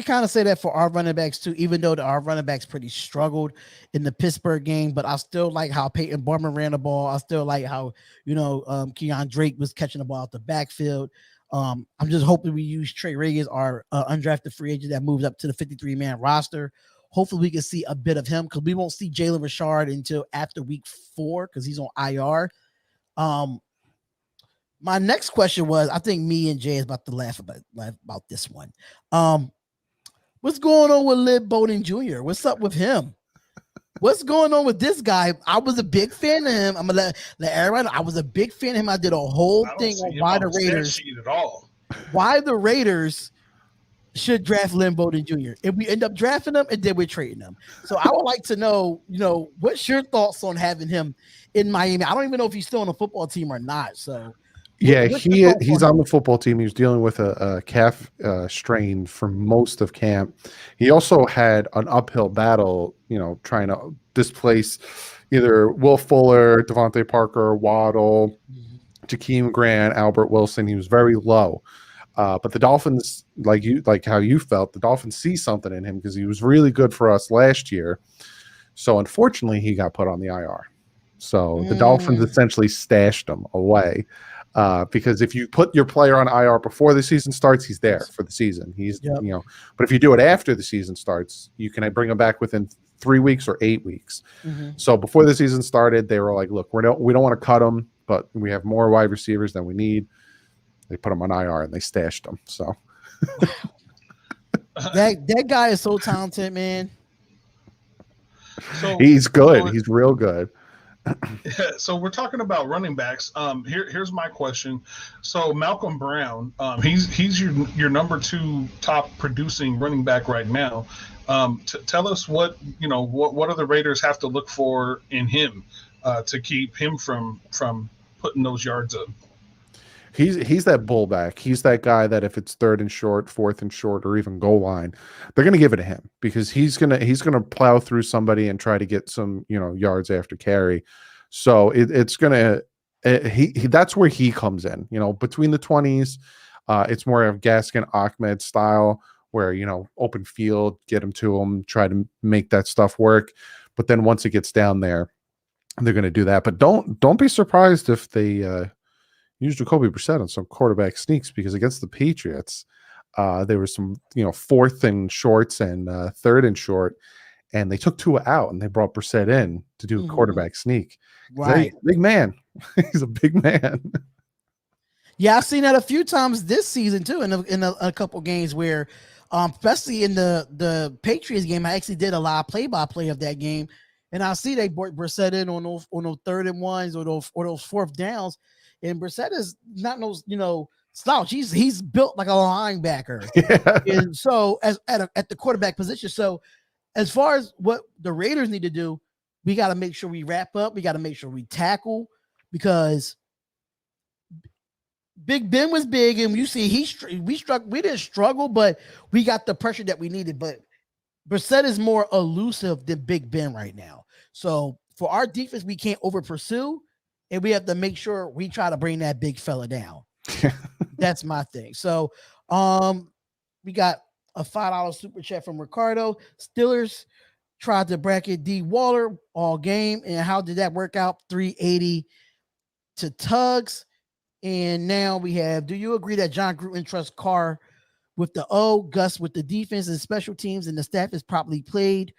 kind of say that for our running backs too, even though our running backs pretty struggled in the Pittsburgh game, but I still like how Peyton Barber ran the ball. I still like how, Keon Drake was catching the ball out the backfield. I'm just hoping we use Trey Reyes, our undrafted free agent that moves up to the 53-man roster. Hopefully we can see a bit of him, because we won't see Jalen Richard until after week 4 because he's on IR. My next question was, I think me and Jay is about to laugh about this one. What's going on with Lib Bowden Jr.? What's up with him? What's going on with this guy? I was a big fan of him. I'm gonna let everyone know I was a big fan of him. I did a whole thing on why the Raiders should draft Lynn Bowden Jr. If we end up drafting him, and then we're trading him. So I would like to know, what's your thoughts on having him in Miami? I don't even know if he's still on the football team or not. So yeah, he's on the football team. He was dealing with a calf strain for most of camp. He also had an uphill battle, trying to displace either Will Fuller, Devontae Parker, Waddle, Jakeem Grant, Albert Wilson. He was very low. But the Dolphins, like how you felt, the Dolphins see something in him because he was really good for us last year. So unfortunately, he got put on the IR. So the Dolphins essentially stashed him away. Because if you put your player on IR before the season starts, he's there for the season. But if you do it after the season starts, you can bring him back within 3 weeks or 8 weeks. So before the season started, they were like, look, we don't want to cut him, but we have more wide receivers than we need. They put him on IR and they stashed him. So that guy is so talented, man. So he's good. He's real good. So we're talking about running backs. Here's my question. So Malcolm Brown, he's your number 2 top producing running back right now. Tell us what do the Raiders have to look for in him to keep him from putting those yards up? He's that bullback. He's that guy that if it's 3rd and short, 4th and short, or even goal line, they're gonna give it to him because he's gonna plow through somebody and try to get some yards after carry. So it's gonna he that's where he comes in. Between the 20s, it's more of Gaskin Ahmed style where open field, get him to him, try to make that stuff work. But then once it gets down there, they're going to do that. But don't be surprised if they use Jacoby Brissett on some quarterback sneaks, because against the Patriots, there was some 4th and shorts and 3rd and short, and they took Tua out and they brought Brissett in to do a quarterback sneak. Right, big man. He's a big man. Yeah, I've seen that a few times this season too, in a couple games where, especially in the Patriots game, I actually did a live play-by-play of that game, and I see they brought Brissett in on those 3rd and ones or those 4th downs, and Brissett is not no slouch. He's built like a linebacker, and so at the quarterback position. So as far as what the Raiders need to do, we got to make sure we wrap up. We got to make sure we tackle, because Big Ben was big, and you see we didn't struggle, but we got the pressure that we needed. But Brissett is more elusive than Big Ben right now. So for our defense, we can't over pursue, and we have to make sure we try to bring that big fella down. That's my thing. So we got a $5 super chat from Ricardo. Steelers tried to bracket D Waller all game, and how did that work out? 380 to Tugs. And now we have, do you agree that John Gruden trusts Carr with the O, Gus with the defense and special teams, and the staff is properly played?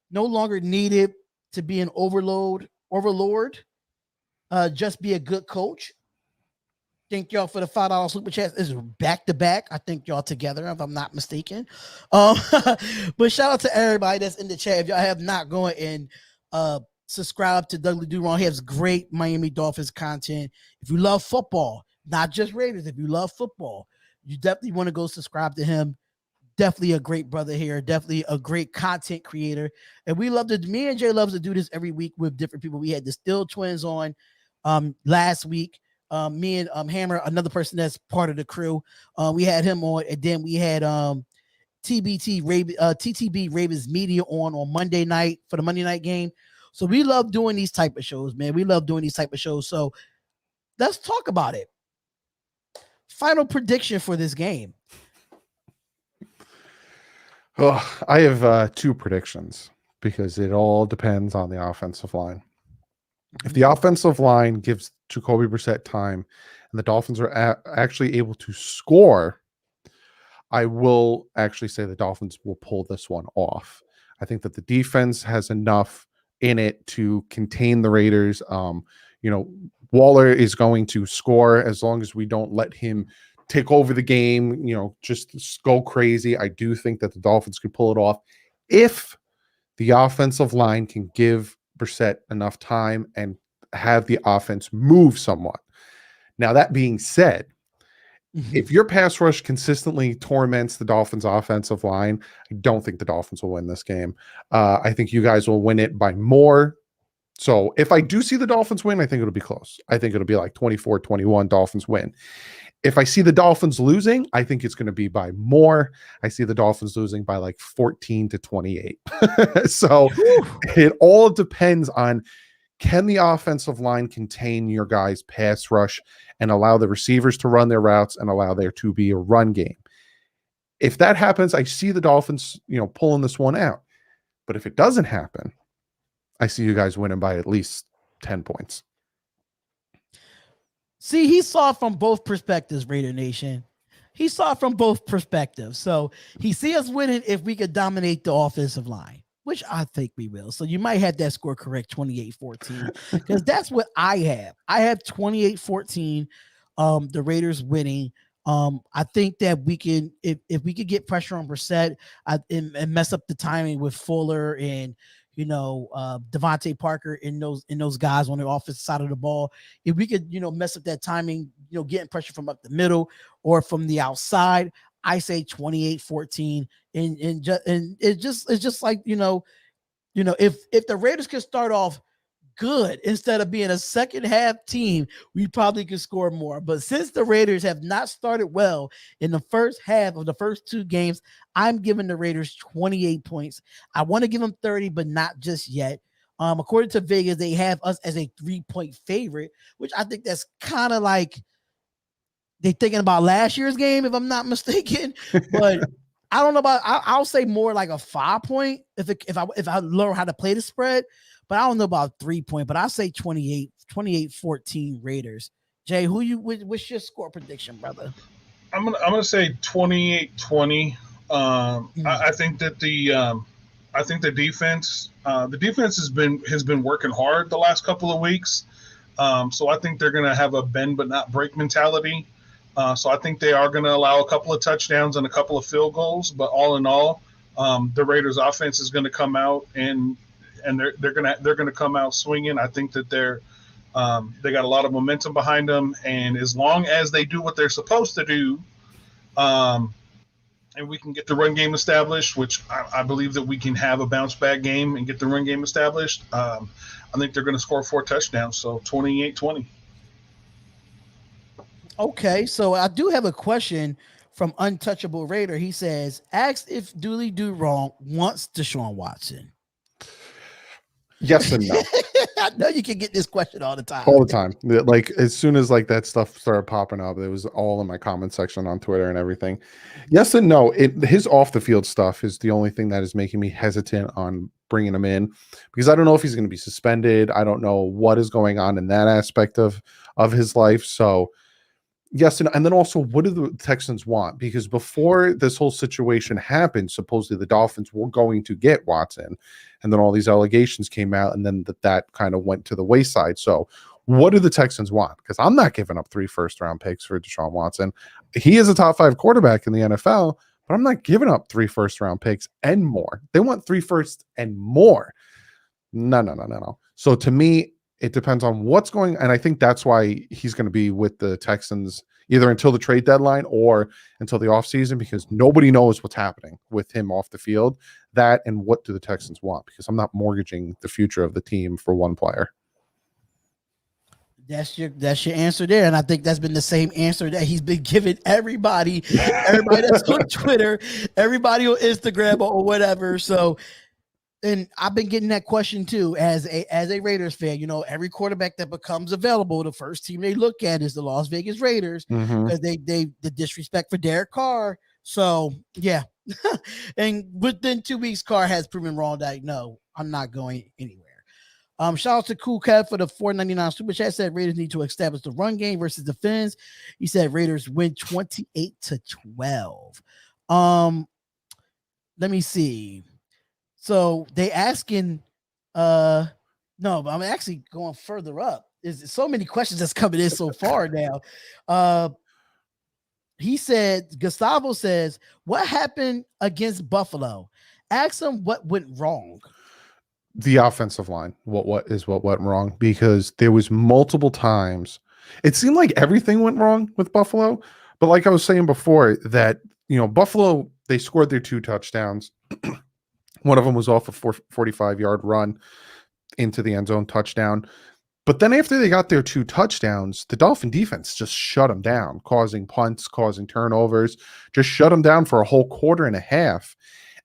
No longer needed to be an overlord. Just be a good coach. Thank y'all for the $5 super chat. This is back to back. I think y'all together, if I'm not mistaken. But shout out to everybody that's in the chat. If y'all have not gone and subscribe to Douglie Do Wrong. He has great Miami Dolphins content. If you love football, not just Raiders, if you love football, you definitely want to go subscribe to him. Definitely a great brother here. Definitely a great content creator. And me and Jay loves to do this every week with different people. We had the Still Twins on last week. Me and Hammer, another person that's part of the crew. We had him on, and then we had TTB Ravens Media on Monday night for the Monday night game. So we love doing these type of shows, man. We love doing these type of shows. So let's talk about it. Final prediction for this game. Oh, I have 2 predictions because it all depends on the offensive line. If the offensive line gives Jacoby Brissett time and the Dolphins are actually able to score, I will actually say the Dolphins will pull this one off. I think that the defense has enough in it to contain the Raiders. Waller is going to score as long as we don't let him take over the game, just go crazy. I do think that the Dolphins can pull it off if the offensive line can give Brissett enough time and have the offense move somewhat. Now, that being said, if your pass rush consistently torments the Dolphins offensive line, I don't think the Dolphins will win this game. I think you guys will win it by more. So if I do see the Dolphins win, I think it'll be close. I think it'll be like 24-21 Dolphins win. If I see the Dolphins losing, I think it's going to be by more. I see the Dolphins losing by like 14-28. So it all depends on, can the offensive line contain your guys' pass rush and allow the receivers to run their routes and allow there to be a run game? If that happens, I see the Dolphins, pulling this one out. But if it doesn't happen, I see you guys winning by at least 10 points. See, he saw it from both perspectives, Raider Nation. He saw it from both perspectives. So he see us winning if we could dominate the offensive line, which I think we will. So you might have that score correct, 28-14, because that's what I have. I have 28-14, the Raiders winning. I think that we can, if we could get pressure on Brissett and mess up the timing with Fuller and Devontae Parker and those guys on the offensive side of the ball, if we could, mess up that timing, getting pressure from up the middle or from the outside, I say 28-14. And it's just like, if the Raiders could start off good. Instead of being a second half team, we probably could score more. But since the Raiders have not started well in the first half of the first 2 games, I'm giving the Raiders 28 points. I want to give them 30, but not just yet. According to Vegas, they have us as a 3-point favorite, which I think that's kind of like they thinking about last year's game, if I'm not mistaken. But I don't know about. I'll say more like a 5-point if I learn how to play the spread. But I don't know about 3-point. But I say 28-14 Raiders. Jay, what's your score prediction, brother? I'm gonna say 28-20. I think that the defense has been working hard the last couple of weeks. So I think they're gonna have a bend but not break mentality. So I think they are going to allow a couple of touchdowns and a couple of field goals, but all in all, the Raiders' offense is going to come out and they're going to come out swinging. I think that they got a lot of momentum behind them, and as long as they do what they're supposed to do, and we can get the run game established, which I believe that we can have a bounce back game and get the run game established. I think they're going to score 4 touchdowns, so 28-20. Okay, so I do have a question from Untouchable Raider. He says, asked if Douglie do wrong wants Deshaun Watson. Yes and no. I know you can get this question all the time. All the time. Like as soon as like that stuff started popping up, it was all in my comment section on Twitter and everything. Yes and no. His off the field stuff is the only thing that is making me hesitant on bringing him in, because I don't know if he's going to be suspended. I don't know what is going on in that aspect of his life. So yes, and then also, what do the Texans want? Because before this whole situation happened, supposedly the Dolphins were going to get Watson, and then all these allegations came out, and then that kind of went to the wayside. So what do the Texans want? Because I'm not giving up 3 first-round picks for Deshaun Watson. He is a top 5 quarterback in the NFL, but I'm not giving up 3 first-round picks and more. They want 3 firsts and more. No. So to me, it depends on what's going, and I think that's why he's going to be with the Texans either until the trade deadline or until the offseason, because nobody knows what's happening with him off the field. That and what do the Texans want? Because I'm not mortgaging the future of the team for one player. That's your answer there, and I think that's been the same answer that he's been giving everybody that's on Twitter, everybody on Instagram or whatever. So. And I've been getting that question too, as a Raiders fan. You know, every quarterback that becomes available, the first team they look at is the Las Vegas Raiders, because they the disrespect for Derek Carr. So yeah, and within 2 weeks, Carr has proven wrong that no, I'm not going anywhere. Shout out to Cool Cat for the $4.99 super chat. Said Raiders need to establish the run game versus defense. He said Raiders win 28-12. Let me see. So they asking, no, but I'm actually going further up. There's so many questions that's coming in so far now. He said, Gustavo says, what happened against Buffalo? Ask him what went wrong. The offensive line. What went wrong? Because there was multiple times. It seemed like everything went wrong with Buffalo. But like I was saying before, that, you know, Buffalo, they scored their 2 touchdowns. One of them was off a 45-yard run into the end zone, touchdown. But then after they got their 2 touchdowns, the Dolphin defense just shut them down, causing punts, causing turnovers, just shut them down for a whole quarter and a half.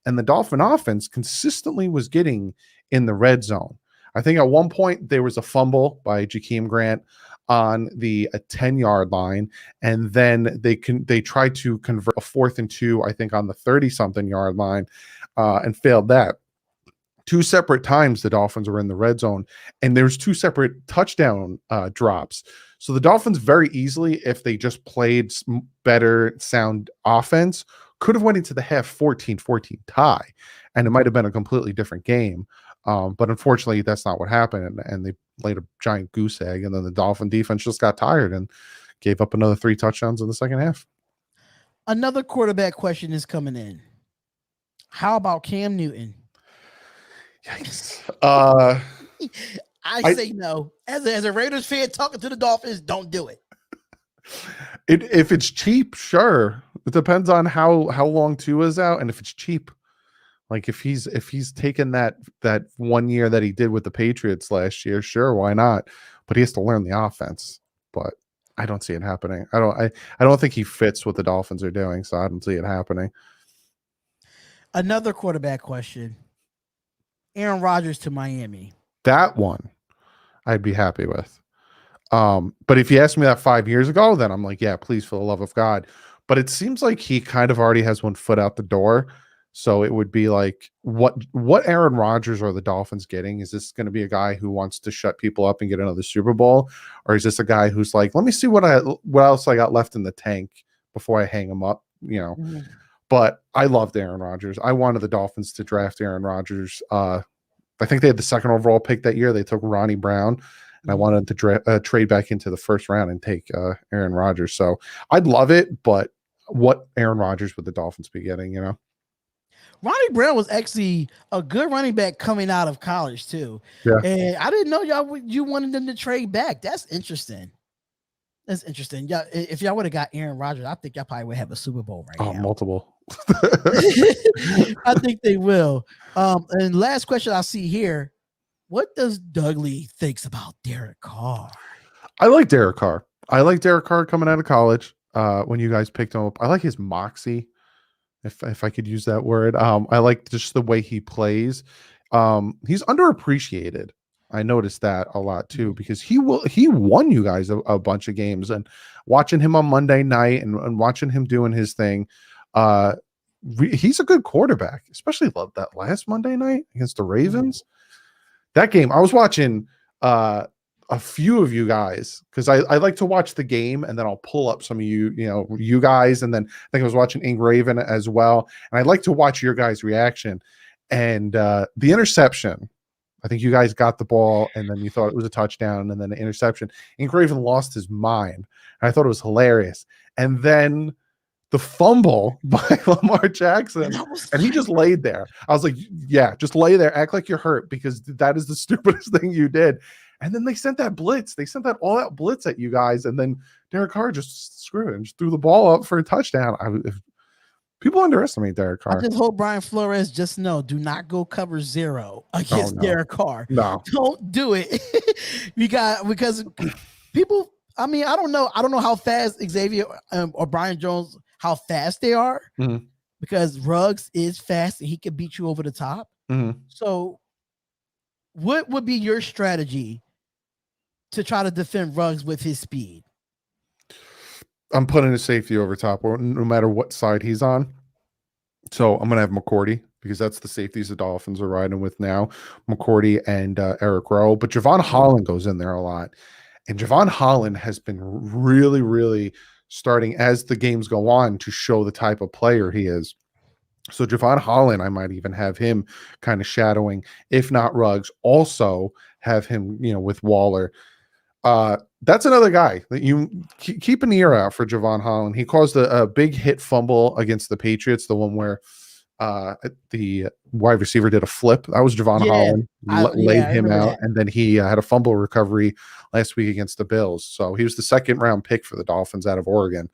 And the Dolphin offense consistently was getting in the red zone. I think at one point there was a fumble by Jakeem Grant on the 10-yard line, and then they tried to convert a 4th and 2, I think, on the 30-something yard line, and failed that. 2 separate times the Dolphins were in the red zone, and there's 2 separate touchdown drops. So the Dolphins very easily, if they just played better sound offense, could have went into the half 14-14 tie, and it might have been a completely different game. But unfortunately, that's not what happened, and they laid a giant goose egg, and then the Dolphin defense just got tired and gave up another 3 touchdowns in the second half. Another quarterback question is coming in. How about Cam Newton? Yikes. I say no. As a Raiders fan talking to the Dolphins, don't do it. If it's cheap, sure. It depends on how long Tua is out, and if it's cheap. Like if he's taken that 1 year that he did with the Patriots last year, sure, why not? But he has to learn the offense. But I don't see it happening. I don't think he fits what the Dolphins are doing, so I don't see it happening. Another quarterback question. Aaron Rodgers to Miami. That one I'd be happy with. But if you asked me that 5 years ago, then I'm like, yeah, please, for the love of God. But it seems like he kind of already has one foot out the door. So it would be like, what Aaron Rodgers or the Dolphins getting? Is this going to be a guy who wants to shut people up and get another Super Bowl, or is this a guy who's like, let me see what else I got left in the tank before I hang him up? Mm-hmm. But I loved Aaron Rodgers. I wanted the Dolphins to draft Aaron Rodgers. I think they had the second overall pick that year. They took Ronnie Brown, and I wanted to trade back into the first round and take Aaron Rodgers. So I'd love it, but what Aaron Rodgers would the Dolphins be getting? Ronnie Brown was actually a good running back coming out of college too. Yeah. And I didn't know you wanted them to trade back. That's interesting. That's interesting. Yeah, if y'all would have got Aaron Rodgers, I think y'all probably would have a Super Bowl right now. Multiple. I think they will. And last question I see here: what does Douglie thinks about Derek Carr? I like Derek Carr. I like Derek Carr coming out of college. When you guys picked him up, I like his moxie, if I could use that word. I like just the way he plays. He's underappreciated. I noticed that a lot too, because he won you guys a bunch of games, and watching him on Monday night and watching him doing his thing, he's a good quarterback, especially that last Monday night against the Ravens. That game, I was watching a few of you guys, because I like to watch the game and then I'll pull up some of you guys, and then I think I was watching Ing Raven as well, and I like to watch your guys' reaction. And the interception, I think you guys got the ball and then you thought it was a touchdown, and then the interception. Ing Raven lost his mind, and I thought it was hilarious. And then the fumble by Lamar Jackson, and he just laid there. I was like, yeah, just lay there, act like you're hurt, because that is the stupidest thing you did. And then they sent that blitz. They sent that all-out blitz at you guys, and then Derek Carr just screwed it and just threw the ball up for a touchdown. People underestimate Derek Carr. I just hope Brian Flores do not go cover 0 against Derek Carr. No, don't do it. because people. I mean, I don't know how fast Xavier or Brian Jones, how fast they are, because Ruggs is fast and he can beat you over the top. So, what would be your strategy to try to defend Ruggs with his speed? I'm putting a safety over top, no matter what side he's on. So I'm going to have McCourty, because that's the safeties the Dolphins are riding with now. McCourty and Eric Rowe. But Javon Holland goes in there a lot. And Javon Holland has been really, really starting, as the games go on, to show the type of player he is. So Javon Holland, I might even have him kind of shadowing, if not Ruggs. Also have him, with Waller. That's another guy that you keep an ear out for. Javon Holland. He caused a big hit fumble against the Patriots, the one where the wide receiver did a flip. That was Javon Holland, laid him out, and then he had a fumble recovery last week against the Bills. So he was the second round pick for the Dolphins out of Oregon.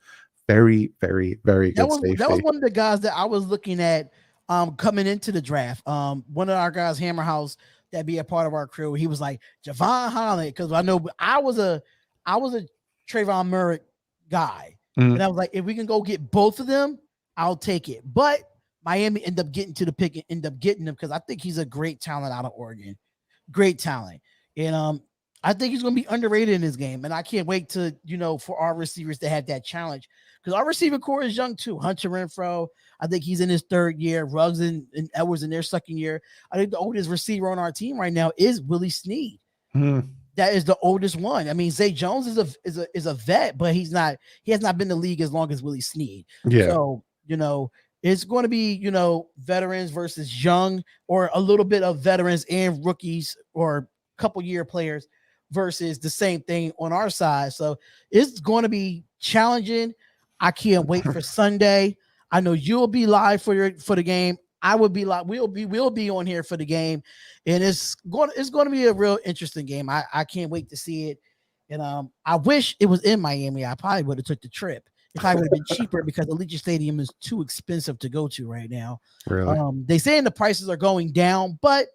Very, very, very good safety. That was one of the guys that I was looking at coming into the draft. One of our guys, Hammerhouse, that be a part of our crew, he was like, Javon Holland, because I know I was a Trayvon Merritt guy, and I was like, if we can go get both of them, I'll take it. But Miami ended up getting to the pick and end up getting him, because I think he's a great talent out of Oregon. Great talent. And I think he's going to be underrated in this game. And I can't wait to, for our receivers to have that challenge, because our receiver core is young too. Hunter Renfrow, I think he's in his third year. Ruggs and Edwards in their second year. I think the oldest receiver on our team right now is Willie Snead. That is the oldest one. I mean, Zay Jones is a vet, but he has not been in the league as long as Willie Snead. Yeah. So, it's going to be, veterans versus young, or a little bit of veterans and rookies, or couple year players versus the same thing on our side. So it's going to be challenging. I can't wait for Sunday. I know you'll be live for the game. I will be live. We'll be on here for the game, and it's going to be a real interesting game. I can't wait to see it. And I wish it was in Miami. I probably would have took the trip It probably would have been cheaper because Allegiant Stadium is too expensive to go to right now. Really? They saying the prices are going down, but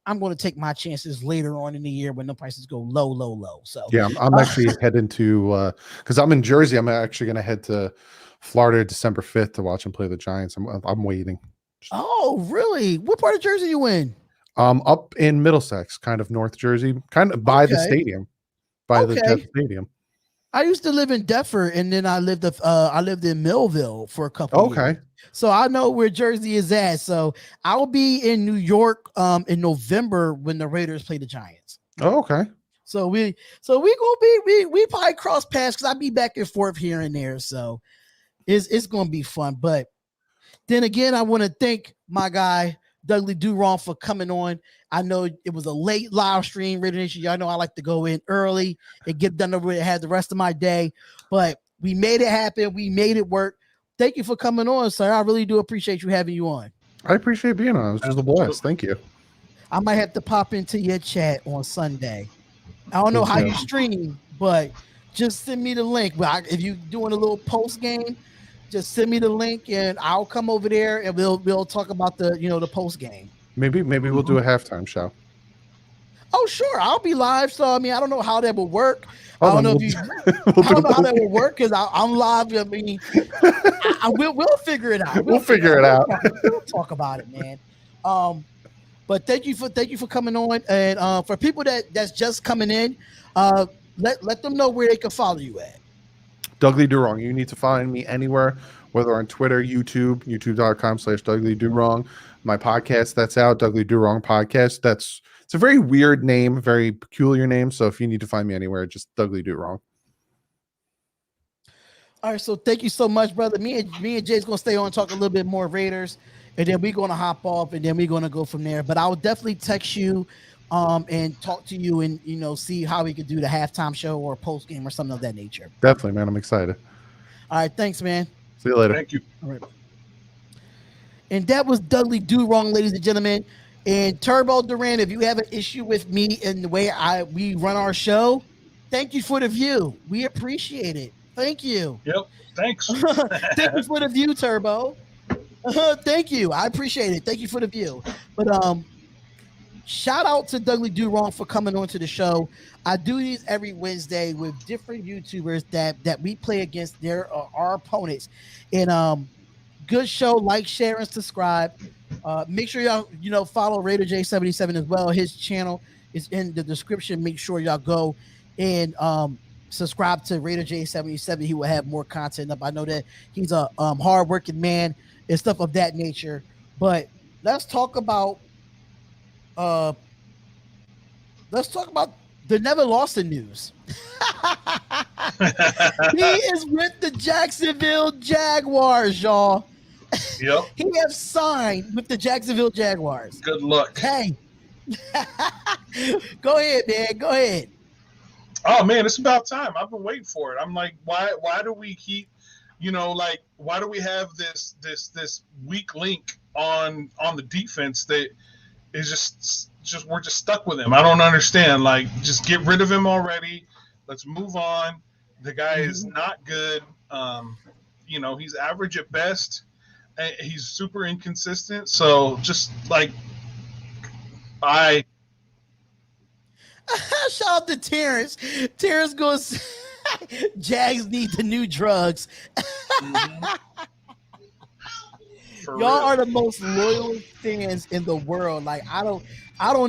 I'm going to take my chances later on in the year when the prices go low. So Yeah, I'm actually heading to because I'm in Jersey. I'm actually going to head to Florida December 5th to watch them play the Giants. I'm waiting. Oh, really? What part of Jersey you in? Up in Middlesex, kind of North Jersey, kind of by the stadium, by the Jet Stadium. I used to live in Deptford, and then I lived in Millville for a couple of years. So I know where Jersey is at. So I'll be in New York in November when the Raiders play the Giants. Oh, okay. So we probably cross paths because I'll be back and forth here and there. So it's gonna be fun. But then again, I want to thank my guy Douglie Do Wrong for coming on. I know it was a late live stream, Raider Nation. Y'all know I like to go in early and get done over and have the rest of my day. But we made it happen. We made it work. Thank you for coming on, sir. I really do appreciate you having you on. I appreciate being on. It was just a blast. Thank you. I might have to pop into your chat on Sunday. I don't know how you stream, but just send me the link. But if you're doing a little post game, just send me the link and I'll come over there and we'll talk about the post game. Maybe we'll do a halftime show. Oh, sure. I'll be live. So I mean, I don't know how that will work. I don't know how that will work because I'm live. I mean, we'll figure it out. We'll figure it out. We'll talk about it, man. But thank you for coming on, and for people that's just coming in, let them know where they can follow you at. Douglie Do Wrong. You need to find me anywhere, whether on Twitter, YouTube, youtube.com/Douglie Do Wrong. My podcast that's out, Douglie Do Wrong Podcast. It's a very weird name, very peculiar name. So if you need to find me anywhere, just Douglie Do Wrong. All right, so thank you so much, brother. Me and Jay's gonna stay on and talk a little bit more Raiders, and then we're gonna hop off, and then we're gonna go from there. But I will definitely text you, and talk to you, and see how we could do the halftime show or post game or something of that nature. Definitely, man. I'm excited. All right, thanks, man. See you later. Thank you. All right. And that was Douglie Do Wrong, ladies and gentlemen. And Turbo Duran, if you have an issue with me and the way we run our show, thank you for the view. We appreciate it. Thank you. Yep. Thanks. Thank you for the view, Turbo. Thank you. I appreciate it. Thank you for the view. But shout out to Douglie Do Wrong for coming on to the show. I do these every Wednesday with different YouTubers that we play against our opponents. And good show. Like, share, and subscribe. Make sure y'all follow Raider J77 as well. His channel is in the description. Make sure y'all go and subscribe to Raider J77. He will have more content up. I know that he's a hard-working man and stuff of that nature. But let's talk about the Never Lawson news. He is with the Jacksonville Jaguars, y'all. Yep. He has signed with the Jacksonville Jaguars. Good luck. Hey. Go ahead, man. Go ahead. Oh man, it's about time. I've been waiting for it. I'm like, why do we keep, why do we have this weak link on the defense that is just we're just stuck with him. I don't understand. Like, just get rid of him already. Let's move on. The guy is not good. He's average at best. He's super inconsistent. So just like, shout out to Terrence. Terrence goes, Jags need the new drugs. Y'all are the most loyal fans in the world. Like, I don't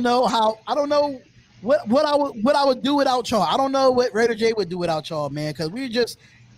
know what I would do without y'all. I don't know what Raider J would do without y'all, man, because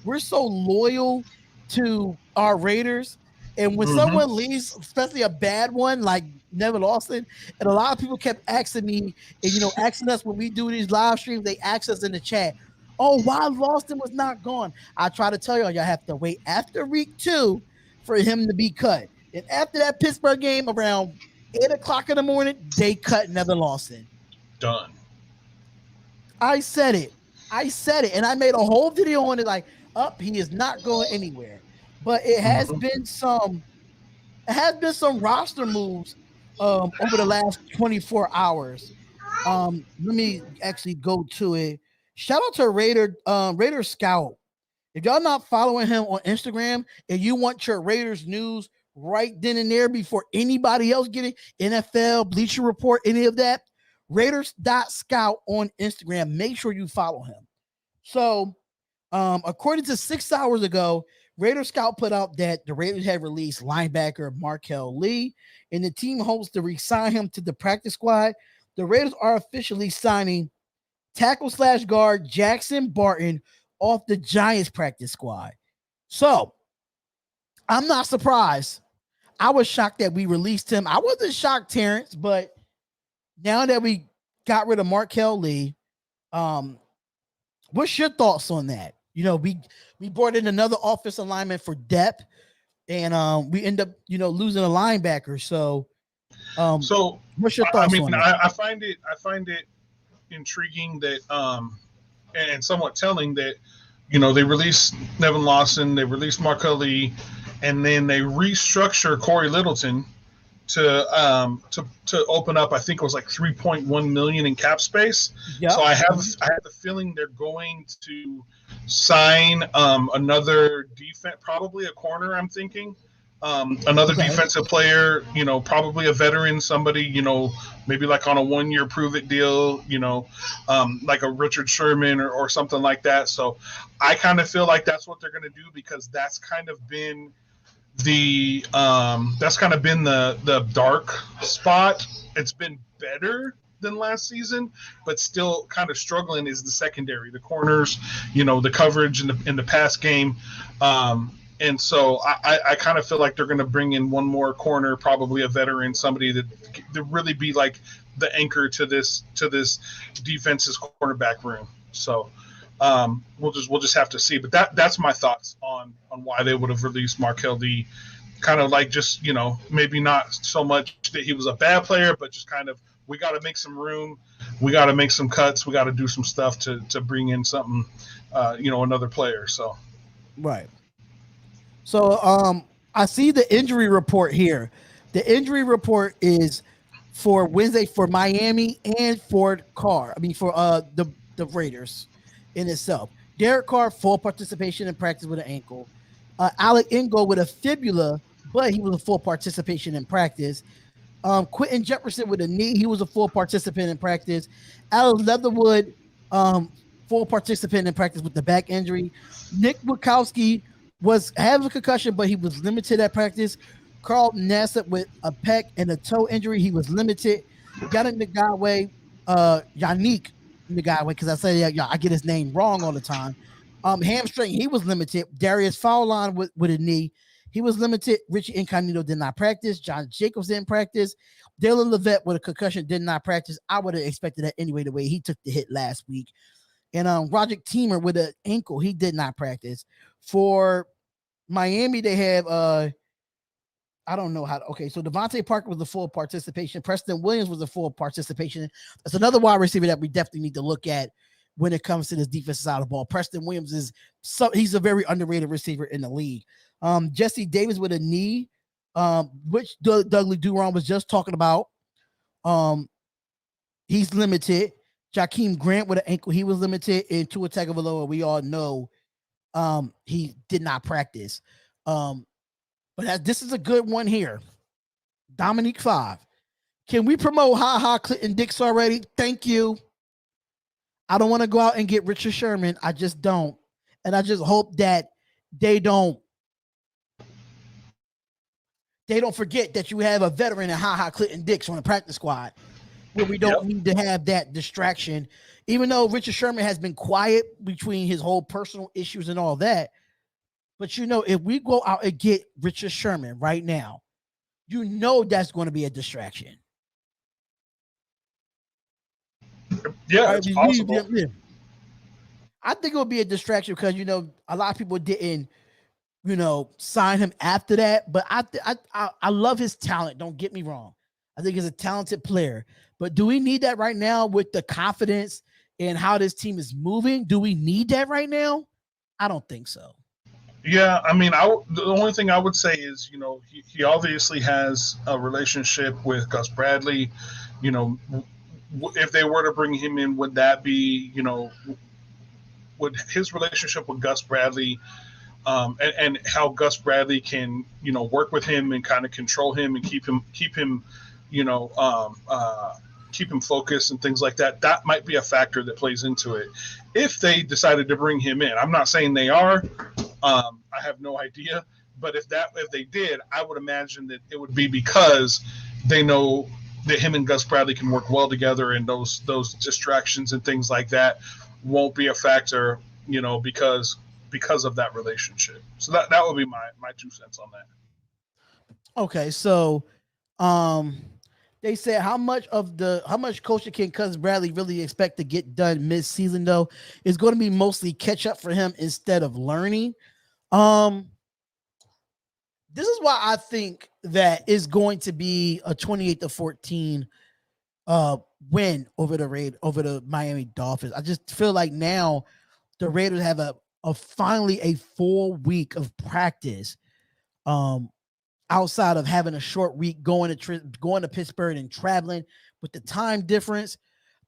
we're so loyal to our Raiders. And when someone leaves, especially a bad one like Neville Lawson, and a lot of people kept asking me, and asking us when we do these live streams, they ask us in the chat, oh, why Lawson was not gone? I try to tell y'all have to wait after week 2 for him to be cut. And after that Pittsburgh game around 8:00 in the morning, they cut Neville Lawson. Done. I said it. And I made a whole video on it like, he is not going anywhere. But it has been some roster moves over the last 24 hours. Let me actually go to it. Shout out to Raider Scout. If y'all not following him on Instagram and you want your Raiders news right then and there before anybody else get it, NFL, Bleacher Report, any of that, Raiders.scout on Instagram. Make sure you follow him. So, according to 6 hours ago, Raider Scout put out that the Raiders had released linebacker Markel Lee, and the team hopes to re-sign him to the practice squad. The Raiders are officially signing tackle/guard Jackson Barton off the Giants practice squad. So, I'm not surprised. I was shocked that we released him. I wasn't shocked, Terrence, but now that we got rid of Markel Lee, what's your thoughts on that? We brought in another offensive lineman for depth, and we end up, losing a linebacker. So what's your thoughts on that? I find it intriguing that, and somewhat telling that, they released Nevin Lawson, they released Markel Lee, and then they restructure Corey Littleton to open up, I think it was like $3.1 million in cap space. Yep. So I have the feeling they're going to sign another defense, probably a corner, I'm thinking. Another defensive player, probably a veteran, somebody, maybe like on a 1-year prove-it deal, like a Richard Sherman or something like that. So I kind of feel like that's what they're going to do, because that's kind of been the dark spot. It's been better than last season, but still kind of struggling is the secondary, the corners, the coverage in the pass game. And so I kind of feel like they're going to bring in one more corner, probably a veteran, somebody that really be like the anchor to this defense's cornerback room. So we'll just have to see. But that's my thoughts on why they would have released Markel Lee. Kind of like just, maybe not so much that he was a bad player, but just kind of, we got to make some room. We got to make some cuts. We got to do some stuff to bring in something, another player. So. Right. So I see the injury report here. The injury report is for Wednesday for Miami and for the Raiders in itself. Derek Carr, full participation in practice with an ankle. Alec Ingold with a fibula, but he was a full participation in practice. Quentin Jefferson with a knee, he was a full participant in practice. Alex Leatherwood, full participant in practice with the back injury. Nick Bukowski was having a concussion, but he was limited at practice. Carlton Nassib with a pec and a toe injury, he was limited. Yannick Ngakoue, because I say I get his name wrong all the time. Hamstring, he was limited. Darius Fowlon with a knee, he was limited. Richie Incognito did not practice. John Jacobs didn't practice. Dylan Levette with a concussion did not practice. I would have expected that anyway, the way he took the hit last week. And Roger Teamer with an ankle, he did not practice. For Miami, they have I don't know how to, okay, so Devontae Parker was a full participation. Preston Williams was a full participation. That's another wide receiver that we definitely need to look at when it comes to this defensive side of the ball. Preston Williams he's a very underrated receiver in the league. Jesse Davis with a knee, which Douglie Duron was just talking about. He's limited. Jakeem Grant with an ankle, he was limited. And Tua Tagovailoa, we all know he did not practice. But this is a good one here. Dominique 5. Can we promote Clinton Dix already? Thank you. I don't want to go out and get Richard Sherman. I just don't. And I just hope that they don't forget that you have a veteran in Clinton Dix on the practice squad, where we don't need to have that distraction. Even though Richard Sherman has been quiet between his whole personal issues and all that. But, if we go out and get Richard Sherman right now, that's going to be a distraction. Yeah, it's possible. I think it will be a distraction because, a lot of people didn't, sign him after that. But I love his talent. Don't get me wrong. I think he's a talented player. But do we need that right now with the confidence and how this team is moving? Do we need that right now? I don't think so. Yeah, I mean, the only thing I would say is, he obviously has a relationship with Gus Bradley. If they were to bring him in, would that be, would his relationship with Gus Bradley, and how Gus Bradley can, work with him and kind of control him and keep him, keep him focused and things like that. That might be a factor that plays into it. If they decided to bring him in, I'm not saying they are. I have no idea. But if they did, I would imagine that it would be because they know that him and Gus Bradley can work well together, and those distractions and things like that won't be a factor, because of that relationship. So that would be my 2 cents on that. Okay, so they said how much coaching can Gus Bradley really expect to get done mid-season though? It's going to be mostly catch up for him instead of learning. This is why I think that is going to be a 28-14 win over the Miami Dolphins. I just feel like now the Raiders have finally a full week of practice, outside of having a short week going to Pittsburgh and traveling. With the time difference,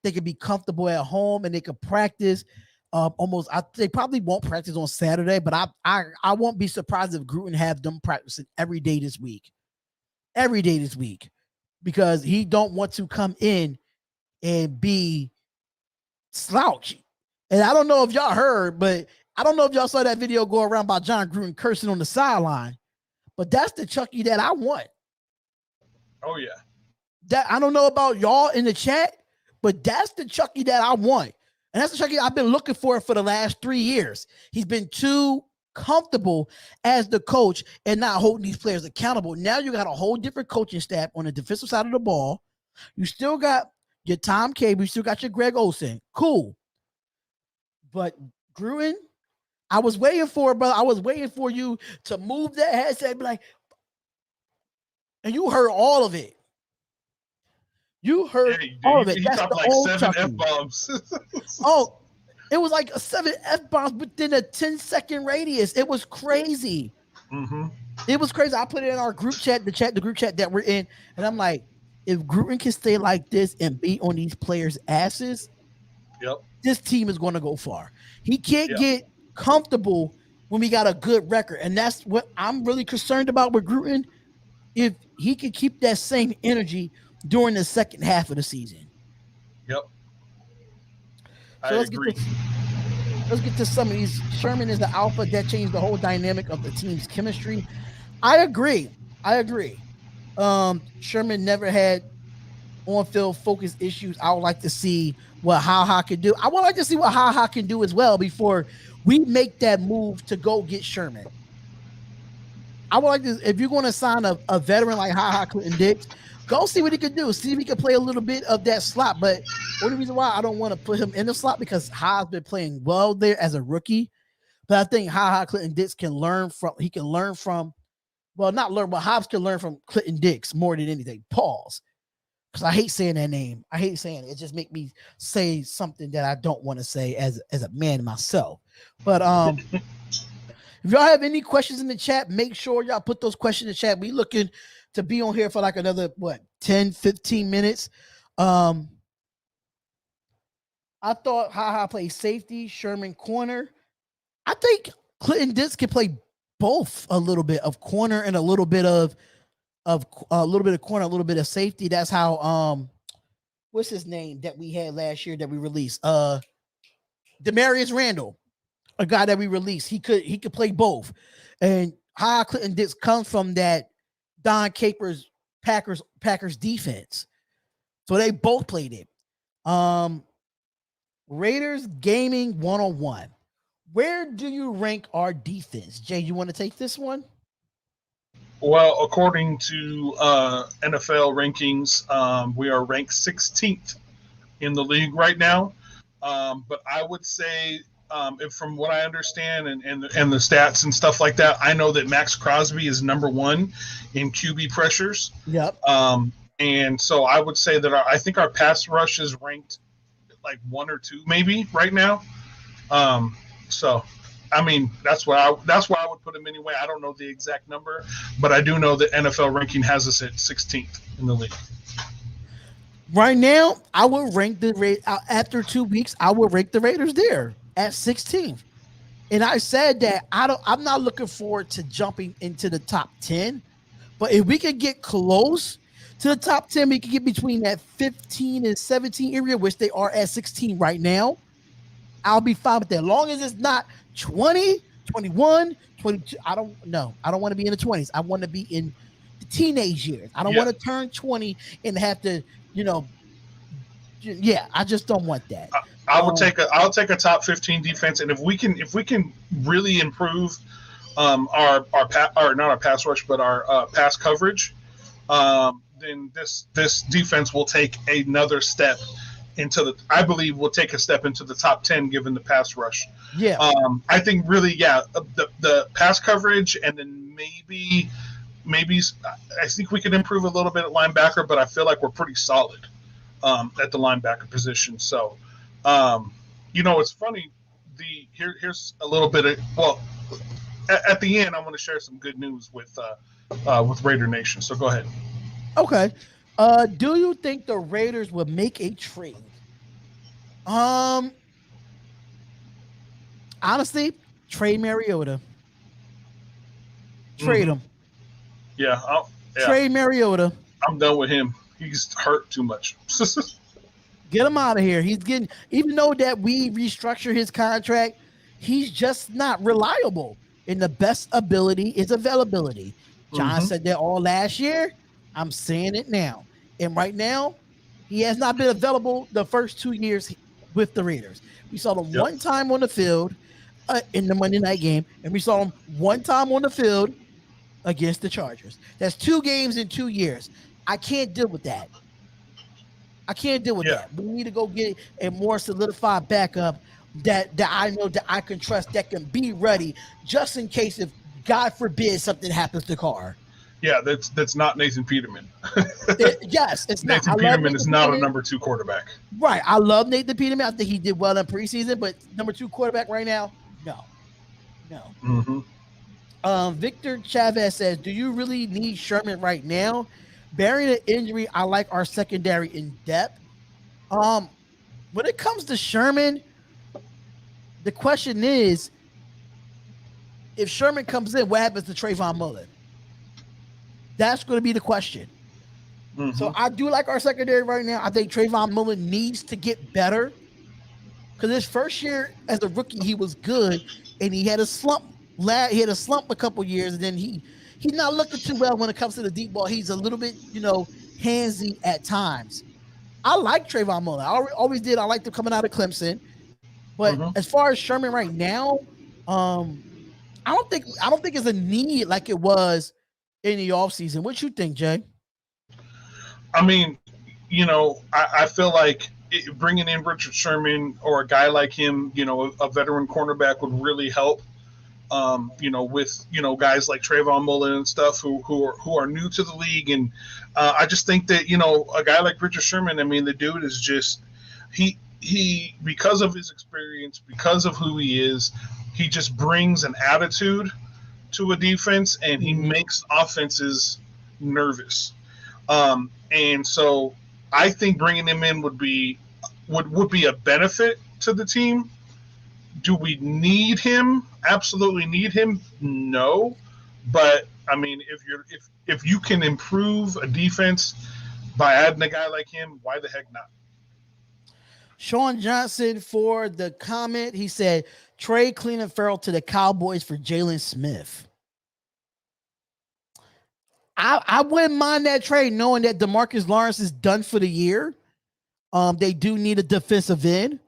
they could be comfortable at home and they could practice. They probably won't practice on Saturday, but I won't be surprised if Gruden have them practicing every day this week, because he don't want to come in and be slouchy. And I don't know if y'all heard, but I don't know if y'all saw that video go around by John Gruden cursing on the sideline, but that's the Chucky that I want. Oh yeah. That I don't know about y'all in the chat, but that's the Chucky that I want. And that's the Chucky I've been looking for the last 3 years. He's been too comfortable as the coach and not holding these players accountable. Now you got a whole different coaching staff on the defensive side of the ball. You still got your Tom Cable. You still got your Greg Olsen. Cool. But Gruden, I was waiting for it, brother. I was waiting for you to move that headset and be like, and you heard all of it. You heard all of it. That's the like old 7 Chucky. F-bombs. Oh, it was like 7 F-bombs within a 10-second radius. It was crazy. Mm-hmm. It was crazy. I put it in our group chat, the group chat that we're in, and I'm like, if Gruden can stay like this and beat on these players' asses, yep, this team is going to go far. He can't get comfortable when we got a good record, and that's what I'm really concerned about with Gruden. If he can keep that same energy during the second half of the season. Yep. So let's get to some of these. Sherman is the alpha that changed the whole dynamic of the team's chemistry. I agree. Sherman never had on-field focus issues. I would like to see what Ha can do. I would like to see what Ha can do as well before we make that move to go get Sherman. I would like to, if you're going to sign a veteran like Ha Clinton Dix, go see what he could do. See if he can play a little bit of that slot. But only reason why I don't want to put him in the slot because Ha's been playing well there as a rookie. But I think Clinton Dix can learn from. He can learn from. Well, not learn, but Hobbs can learn from Clinton Dix more than anything. Pause. Because I hate saying that name. I hate saying it. It just make me say something that I don't want to say as a man myself. But if y'all have any questions in the chat, make sure y'all put those questions in the chat. We looking to be on here for like another 10, 15 minutes. I thought Ha played safety, Sherman corner. I think Clinton Dix can play both a little bit of corner and a little bit of corner, a little bit of safety. That's how what's his name that we had last year that we released? Demarius Randall, a guy that we released. He could play both. And Clinton Dix comes from that Don Capers Packers defense. So they both played it. Raiders gaming 101. Where do you rank our defense? Jay, you want to take this one? Well, according to NFL rankings, we are ranked 16th in the league right now. But I would say, if from what I understand and the stats and stuff like that, I know that Max Crosby is number 1 in QB pressures. Yep. And so I would say that I think our pass rush is ranked like 1 or 2 maybe right now. So, I mean, that's why I would put him anyway. I don't know the exact number, but I do know that NFL ranking has us at 16th in the league. Right now, I would rank after 2 weeks, I would rank the Raiders there. at 16th. And I said that I'm not looking forward to jumping into the top 10, but if we could get close to the top 10, we could get between that 15 and 17 area, which they are at 16 right now. I'll be fine with that. As long as it's not 20, 21, 22. I don't want to be in the 20s. I want to be in the teenage years. I don't want to turn 20 and have to, I just don't want that. I'll take a top 15 defense, and if we can really improve our pass rush, but our pass coverage, then this defense will take another step I believe we'll take a step into the top 10 given the pass rush. Yeah. I think really, the pass coverage, and then maybe I think we can improve a little bit at linebacker, but I feel like we're pretty solid at the linebacker position. So, it's funny. Here's a little bit of at the end, I want to share some good news with Raider Nation. So go ahead. Okay. Do you think the Raiders will make a trade? Honestly, trade Mariota. Trade him. Yeah. Trade Mariota. I'm done with him. He's hurt too much. Get him out of here. He's getting, even though that we restructure his contract, he's just not reliable. And the best ability is availability. John said that all last year. I'm saying it now. And right now, he has not been available the first 2 years with the Raiders. We saw him one time on the field in the Monday night game, and we saw him one time on the field against the Chargers. That's 2 games in 2 years. I can't deal with that. That. We need to go get a more solidified backup that I know that I can trust, that can be ready just in case if, God forbid, something happens to Carr. Yeah, that's not Nathan Peterman. Yes, it's Nathan not. Peterman is not a number 2 quarterback. Right. I love Nathan Peterman. I think he did well in preseason, but number 2 quarterback right now, no. Victor Chavez says, do you really need Sherman right now? Bearing an injury, I like our secondary in depth. When it comes to Sherman, the question is, if Sherman comes in, what happens to Trayvon Mullen? That's going to be the question. So I do like our secondary right now. I think Trayvon Mullen needs to get better because his first year as a rookie, he was good, and he had a slump. He had a slump a couple years, and then he's not looking too well when it comes to the deep ball. He's a little bit, handsy at times. I like Trayvon Mullen. I always did. I liked him coming out of Clemson. But as far as Sherman right now, I don't think it's a need like it was in the offseason. What you think, Jay? I mean, I feel like bringing in Richard Sherman or a guy like him, a veteran cornerback would really help. With guys like Trayvon Mullen and stuff who are new to the league, and I just think that a guy like Richard Sherman, I mean, the dude is just he because of his experience, because of who he is, he just brings an attitude to a defense, and he makes offenses nervous. And so I think bringing him in would be a benefit to the team. Do we need him? Absolutely need him? No. But I mean, if you can improve a defense by adding a guy like him, why the heck not? Sean Johnson for the comment. He said, trade Cleveland Farrell to the Cowboys for Jalen Smith. I wouldn't mind that trade, knowing that DeMarcus Lawrence is done for the year. They do need a defensive end.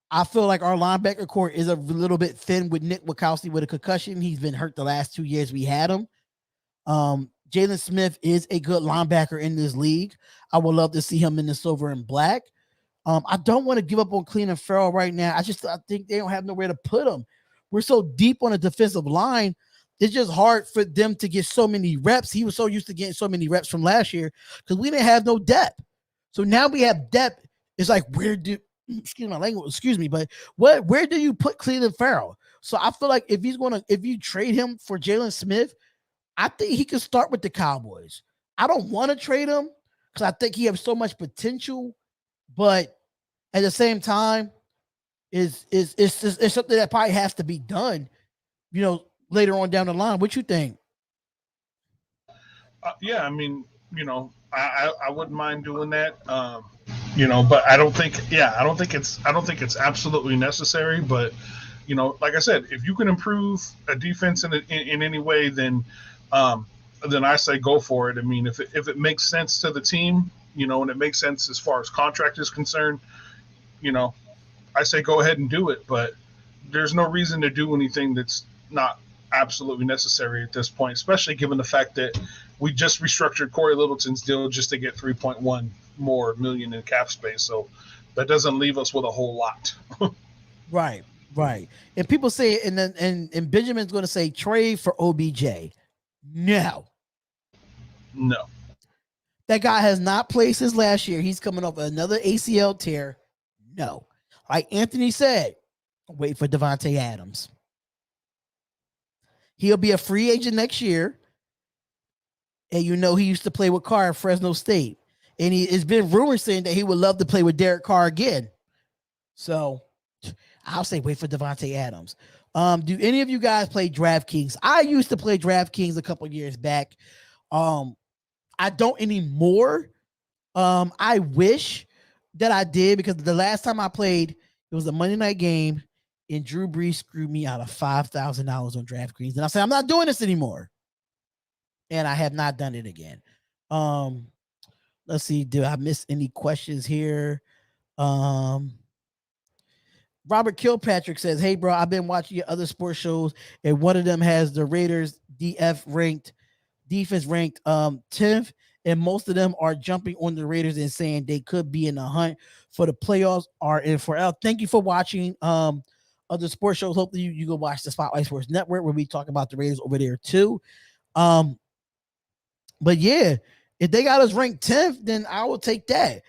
I feel like our linebacker core is a little bit thin with Nick Wachowski with a concussion. He's been hurt the last 2 years we had him. Jalen Smith is a good linebacker in this league. I would love to see him in the silver and black. I don't want to give up on Cleveland Farrell right now. I think they don't have nowhere to put him. We're so deep on the defensive line. It's just hard for them to get so many reps. He was so used to getting so many reps from last year because we didn't have no depth. So now we have depth. It's like, where do you put Cleveland Farrell? So I feel like if you trade him for Jalen Smith, I think he can start with the Cowboys. I don't want to trade him because I think he has so much potential, but at the same time, is something that probably has to be done, later on down the line. What you think? Yeah, I mean, I wouldn't mind doing that. But I don't think it's absolutely necessary. But like I said, if you can improve a defense in any way, then I say go for it. I mean, if it makes sense to the team, and it makes sense as far as contract is concerned, you know, I say go ahead and do it. But there's no reason to do anything that's not absolutely necessary at this point, especially given the fact that we just restructured Corey Littleton's deal just to get 3.1 more million in cap space. So that doesn't leave us with a whole lot. Right. And people say, and Benjamin's going to say trade for OBJ. No. That guy has not played since last year. He's coming off another ACL tear. No. Like Anthony said, wait for Devontae Adams. He'll be a free agent next year. And he used to play with Carr at Fresno State. And it's been rumored saying that he would love to play with Derek Carr again. So I'll say wait for Devontae Adams. Do any of you guys play DraftKings? I used to play DraftKings a couple years back. I don't anymore. I wish that I did, because the last time I played, it was a Monday night game, and Drew Brees screwed me out of $5,000 on DraftKings. And I said, I'm not doing this anymore. And I have not done it again. Let's see. Do I miss any questions here? Robert Kilpatrick says, hey, bro, I've been watching your other sports shows, and one of them has the Raiders defense ranked 10th, and most of them are jumping on the Raiders and saying they could be in the hunt for the playoffs or in for L. Thank you for watching other sports shows. Hopefully you go watch the Spotlight Sports Network, where we talk about the Raiders over there too. But yeah, if they got us ranked 10th, then I will take that.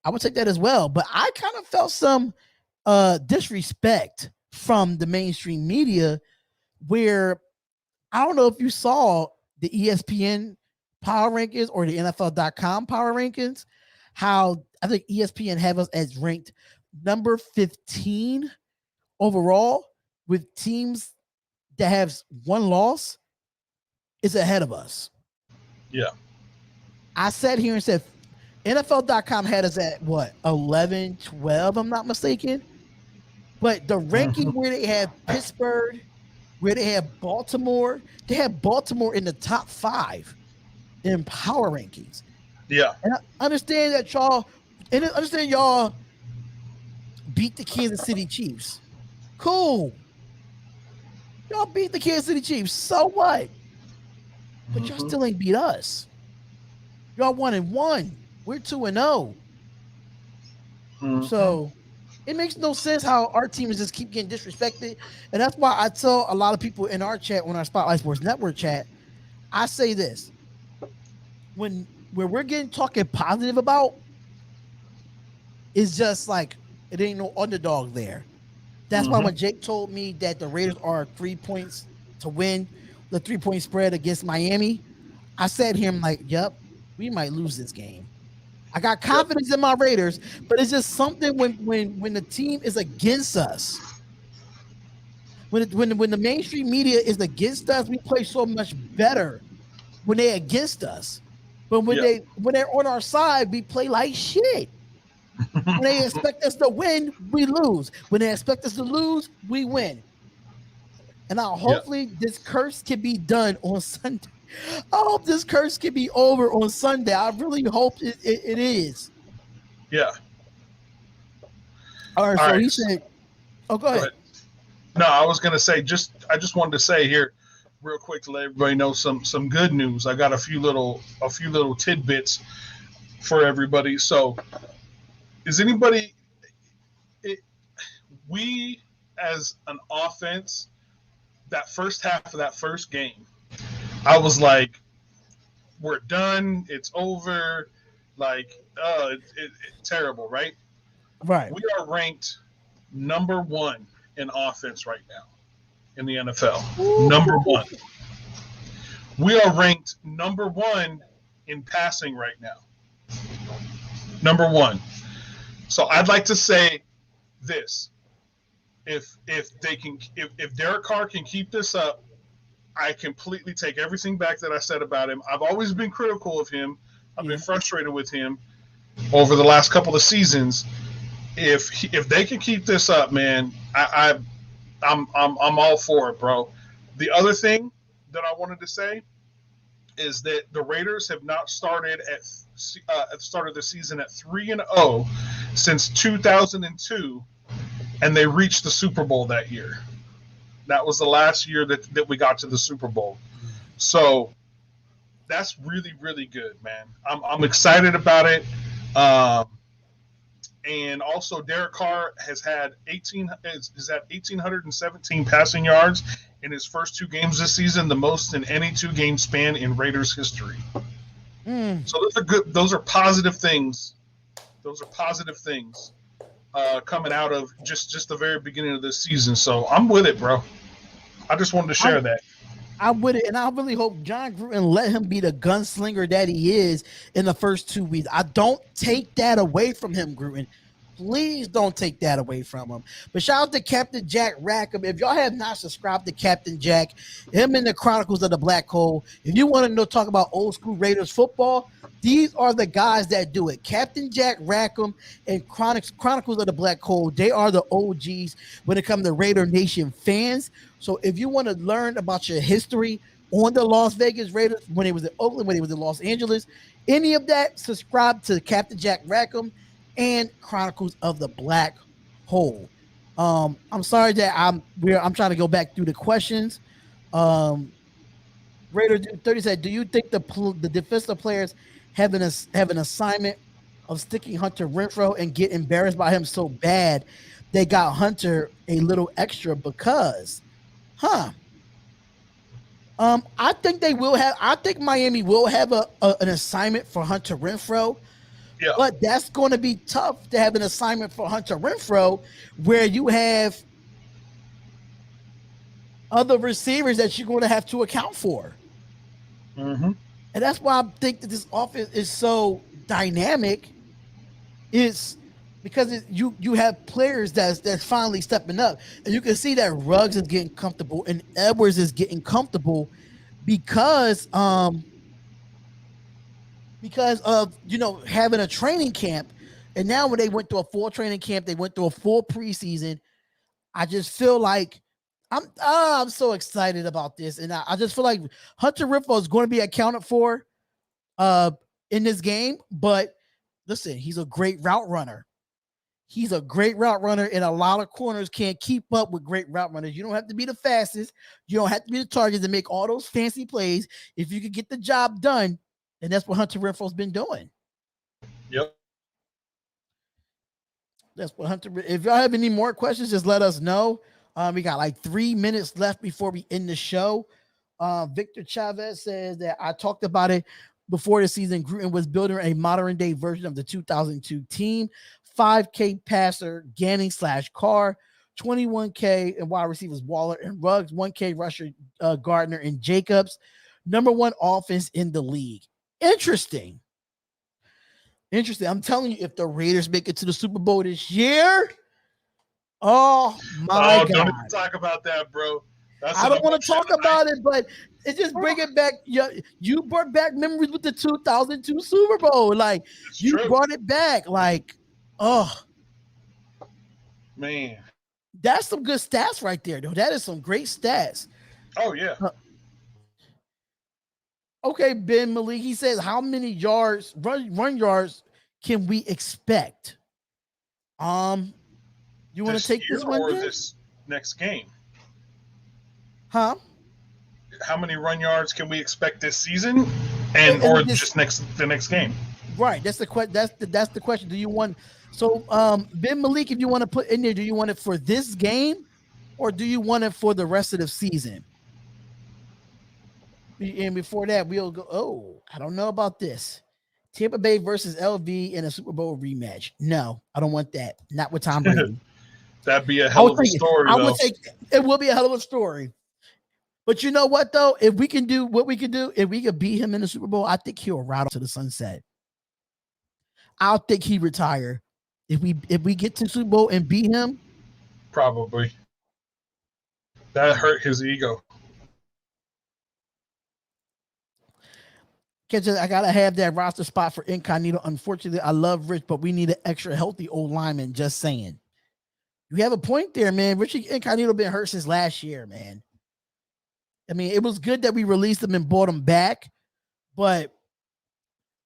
I would take that as well. But I kind of felt some disrespect from the mainstream media, where I don't know if you saw the ESPN power rankings or the NFL.com power rankings, how I think ESPN have us as ranked number 15 overall, with teams that have one loss is ahead of us. Yeah. I sat here and said NFL.com had us at what, 11, 12, I'm not mistaken. But the ranking where they have Pittsburgh, where they have Baltimore, they have Baltimore in the top 5 in power rankings. Yeah. And I understand that y'all beat the Kansas City Chiefs. Cool. Y'all beat the Kansas City Chiefs. So what? But y'all still ain't beat us. Y'all 1-1. We're 2-0. So it makes no sense how our teams just keep getting disrespected. And that's why I tell a lot of people in our chat, on our Spotlight Sports Network chat, I say this. Where we're getting talking positive about, is just like it ain't no underdog there. That's why when Jake told me that the Raiders are 3 points to win the 3-point spread against Miami, I said to him, like, yep, we might lose this game. I got confidence in my Raiders, but it's just something when the team is against us. When the mainstream media is against us, we play so much better when they're against us. But when they're on our side, we play like shit. When they expect us to win, we lose. When they expect us to lose, we win. And now hopefully this curse can be done on Sunday. I hope this curse can be over on Sunday. I really hope it is. Yeah. All right. So he said, "Oh, go ahead." No, I was gonna say I just wanted to say here, real quick, to let everybody know some good news. I got a few little tidbits for everybody. So, is anybody? We as an offense, that first half of that first game, I was like, we're done. It's over. Like, it's terrible, right? Right. We are ranked number 1 in offense right now in the NFL. Ooh. Number 1. We are ranked number 1 in passing right now. Number 1. So I'd like to say this. if they can if Derek Carr can keep this up, I completely take everything back that I said about him. I've always been critical of him. I've been frustrated with him over the last couple of seasons. If they can keep this up, man, I'm all for it, bro. The other thing that I wanted to say is that the Raiders have not started the season at 3-0 since 2002, and they reached the Super Bowl that year. That was the last year that we got to the Super Bowl. So that's really, really good, man. I'm excited about it. And also, Derek Carr has had 1,817 passing yards in his first 2 games this season, the most in any 2-game span in Raiders history. So those are good. Those are positive things. Coming out of just the very beginning of this season. So I'm with it, bro. I just wanted to share that. I'm with it, and I really hope John Gruden let him be the gunslinger that he is in the first 2 weeks. I don't take that away from him, Gruden. Please don't take that away from him. But shout out to Captain Jack Rackham. If y'all have not subscribed to Captain Jack, him and the Chronicles of the Black Hole, if you want to talk about old school Raiders football, these are the guys that do it. Captain Jack Rackham and Chronicles of the Black Hole, they are the OGs when it comes to Raider Nation fans. So if you want to learn about your history on the Las Vegas Raiders, when it was in Oakland, when it was in Los Angeles, any of that, subscribe to Captain Jack Rackham and Chronicles of the Black Hole. I'm sorry that I'm trying to go back through the questions. Raider 30 said, do you think the defensive players have an assignment of sticking Hunter Renfrow and get embarrassed by him so bad they got Hunter a little extra because I think they will have. I think Miami will have an assignment for Hunter Renfrow. Yeah. But that's going to be tough to have an assignment for Hunter Renfrow where you have other receivers that you're going to have to account for. Mm-hmm. And that's why I think that this offense is so dynamic. Is because you have players that's finally stepping up, and you can see that Ruggs is getting comfortable and Edwards is getting comfortable because of having a training camp. And now when they went through a full training camp, they went through a full preseason. I just feel like I'm so excited about this, and I just feel like Hunter Renfrow is going to be accounted for in this game. But listen, he's a great route runner. He's a great route runner, and a lot of corners can't keep up with great route runners. You don't have to be the fastest. You don't have to be the target to make all those fancy plays. If you can get the job done, and that's what Hunter Renfrow's been doing. Yep. That's what Hunter. If y'all have any more questions, just let us know. We got like 3 minutes left before we end the show. Victor Chavez says that I talked about it before the season. Gruden was building a modern day version of the 2002 team. 5K passer, Ganning / Carr, 21K and wide receivers Waller and Ruggs, 1K rusher Gardner and Jacobs. Number 1 offense in the league. Interesting. I'm telling you, if the Raiders make it to the Super Bowl this year, oh my God. Don't even talk about that, bro. I don't want to talk about it, but it just bring it back. You brought back memories with the 2002 Super Bowl. Like, it's you true. Brought it back. Like, oh. Man. That's some good stats right there, though. That is some great stats. Oh, yeah. Okay, Ben Malik, he says, how many yards, run yards can we expect? You want to take this one? Or this next game? Huh? How many run yards can we expect this season, or just the next game? Right. That's the question. Do you want? So, Ben Malik, if you want to put in there, do you want it for this game, or do you want it for the rest of the season? And before that, we'll go. Oh, I don't know about this. Tampa Bay versus LV in a Super Bowl rematch. No, I don't want that. Not with Tom Brady. That'd be a hell of a story, though. It will be a hell of a story. But you know what, though? If we can do what we can do, if we could beat him in the Super Bowl, I think he'll ride to the sunset. I'll think he retire. If we get to Super Bowl and beat him, Probably. That hurt his ego. I gotta have that roster spot for Incognito. Unfortunately, I love Rich, but we need an extra healthy old lineman. Just saying. You have a point there, man. Richie Incognito been hurt since last year, man. I mean, it was good that we released him and brought him back, but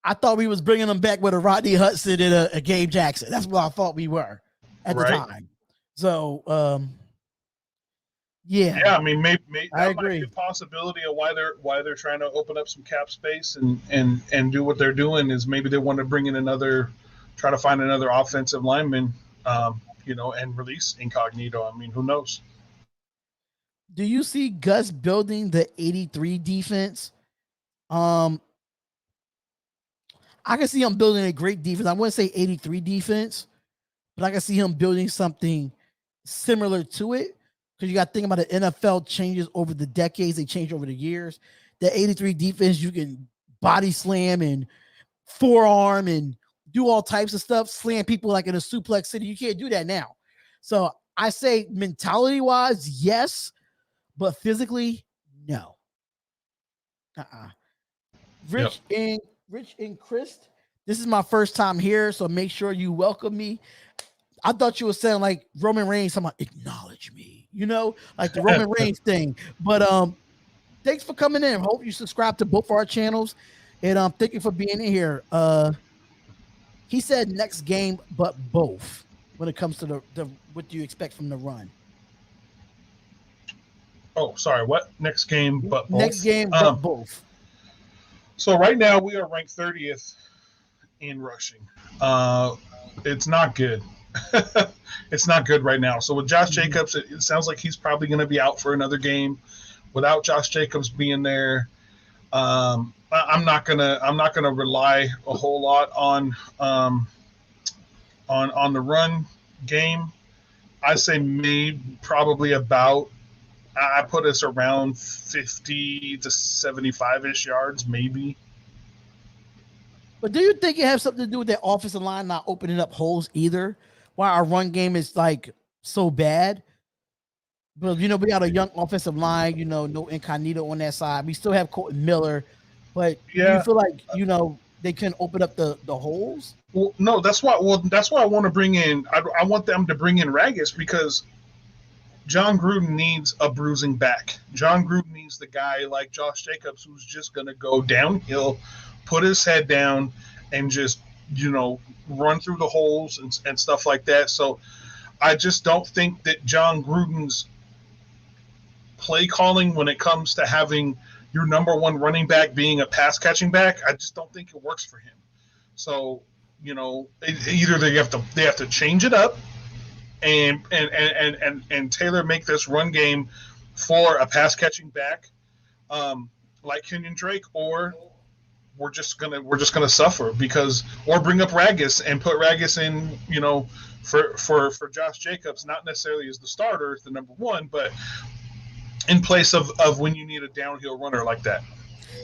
I thought we was bringing him back with a Rodney Hudson and a Gabe Jackson. That's what I thought we were at the time. So, yeah. I mean, maybe I that agree. might be a possibility of why they're trying to open up some cap space and do what they're doing is maybe they want to bring in try to find another offensive lineman, and release Incognito. I mean, who knows? Do you see Gus building the 83 defense? I can see him building a great defense. I wouldn't say 83 defense, but I can see him building something similar to it. Because you got to think about the NFL changes over the decades. They change over the years. The 83 defense, you can body slam and forearm and do all types of stuff, slam people like in a suplex city. You can't do that now. So I say mentality-wise, yes, but physically, no. Rich and Chris, this is my first time here, so make sure you welcome me. I thought you were saying like Roman Reigns, someone acknowledge me, like the Roman Reigns thing. But thanks for coming in. Hope you subscribe to both our channels, and thank you for being in here. He said next game, but both when it comes to the what do you expect from the run? Oh, sorry. What? Next game, but both? Next game, but both. So right now we are ranked 30th in rushing. It's not good. It's not good right now. So with Josh Jacobs, it sounds like he's probably going to be out for another game. Without Josh Jacobs being there, I'm not gonna rely a whole lot on the run game. I say probably about. I put us around 50 to 75-ish yards, maybe. But do you think it has something to do with that offensive line not opening up holes either? Why our run game is like so bad? But we got a young offensive line, no Incognito on that side. We still have Colton Miller, but do you feel like they can open up the holes? Well, no, that's why I want to bring in. I want them to bring in Ragus because John Gruden needs a bruising back. John Gruden needs the guy like Josh Jacobs who's just going to go downhill, put his head down, and just, run through the holes and stuff like that. So I just don't think that John Gruden's play calling when it comes to having your number one running back being a pass catching back, I just don't think it works for him. So, either they have to change it up and Taylor make this run game for a pass catching back like Kenyon Drake, or we're just gonna suffer or bring up Ragus and put Ragus in, for Josh Jacobs, not necessarily as the starter, as the number one, but in place of when you need a downhill runner like that.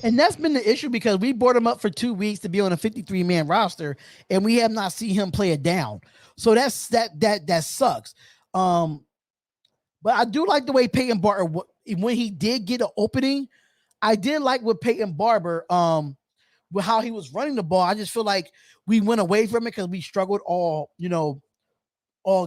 And that's been the issue because we brought him up for 2 weeks to be on a 53-man roster, and we have not seen him play it down. So that sucks. But I do like the way Peyton Barber, when he did get an opening, I did like with Peyton Barber, with how he was running the ball. I just feel like we went away from it because we struggled all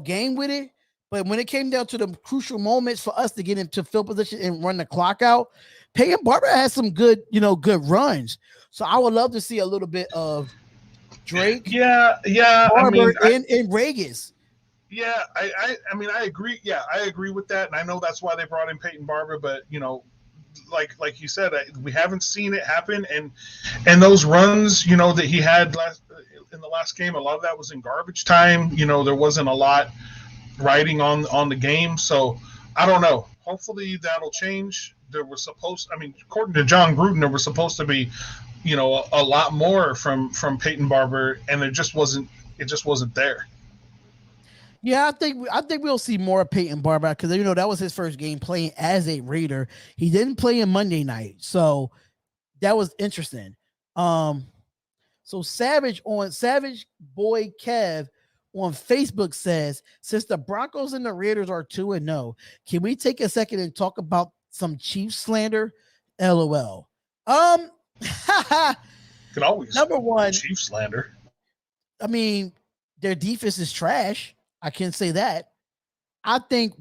game with it. But when it came down to the crucial moments for us to get into field position and run the clock out, Peyton Barber has some good runs. So I would love to see a little bit of Drake, Barber, and Ragus. Yeah, I mean, I agree. Yeah, I agree with that, and I know that's why they brought in Peyton Barber. But like you said, we haven't seen it happen, and those runs, that he had in the last game, a lot of that was in garbage time. There wasn't a lot riding on the game, so I don't know. Hopefully that'll change. According to John Gruden, there was supposed to be, a lot more from Peyton Barber, and it just wasn't there. Yeah, I think we'll see more of Peyton Barber because that was his first game playing as a Raider. He didn't play in Monday night, so that was interesting. So Savage Boy Kev on Facebook says, since the Broncos and the Raiders are 2-0, can we take a second and talk about some Chiefs slander? LOL. Can always number one, Chief slander. I mean, their defense is trash. I can't say that. I think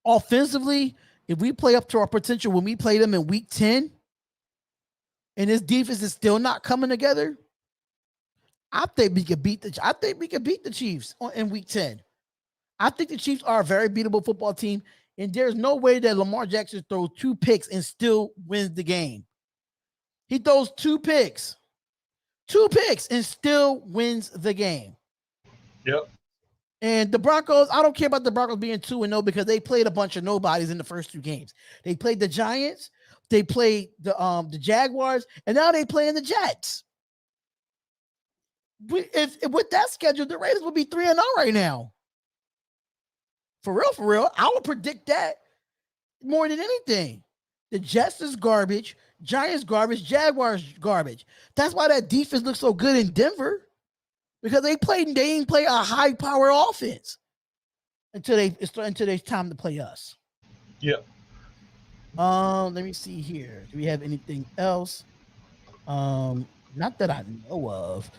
offensively, if we play up to our potential when we play them in week 10, and this defense is still not coming together, I think we could beat the Chiefs in week 10. I think the Chiefs are a very beatable football team, and there's no way that Lamar Jackson throws 2 picks and still wins the game. He throws 2 picks and still wins the game. Yep. And the Broncos, I don't care about the Broncos being 2-0 because they played a bunch of nobodies in the first 2 games. They played the Giants, they played the Jaguars, and now they playing the Jets. If with that schedule, the Raiders would be 3-0 right now. For real, I would predict that more than anything. The Jets is garbage, Giants garbage, Jaguars garbage. That's why that defense looks so good in Denver, because they didn't play a high power offense until it's time to play us. Yeah. Let me see here. Do we have anything else? Not that I know of.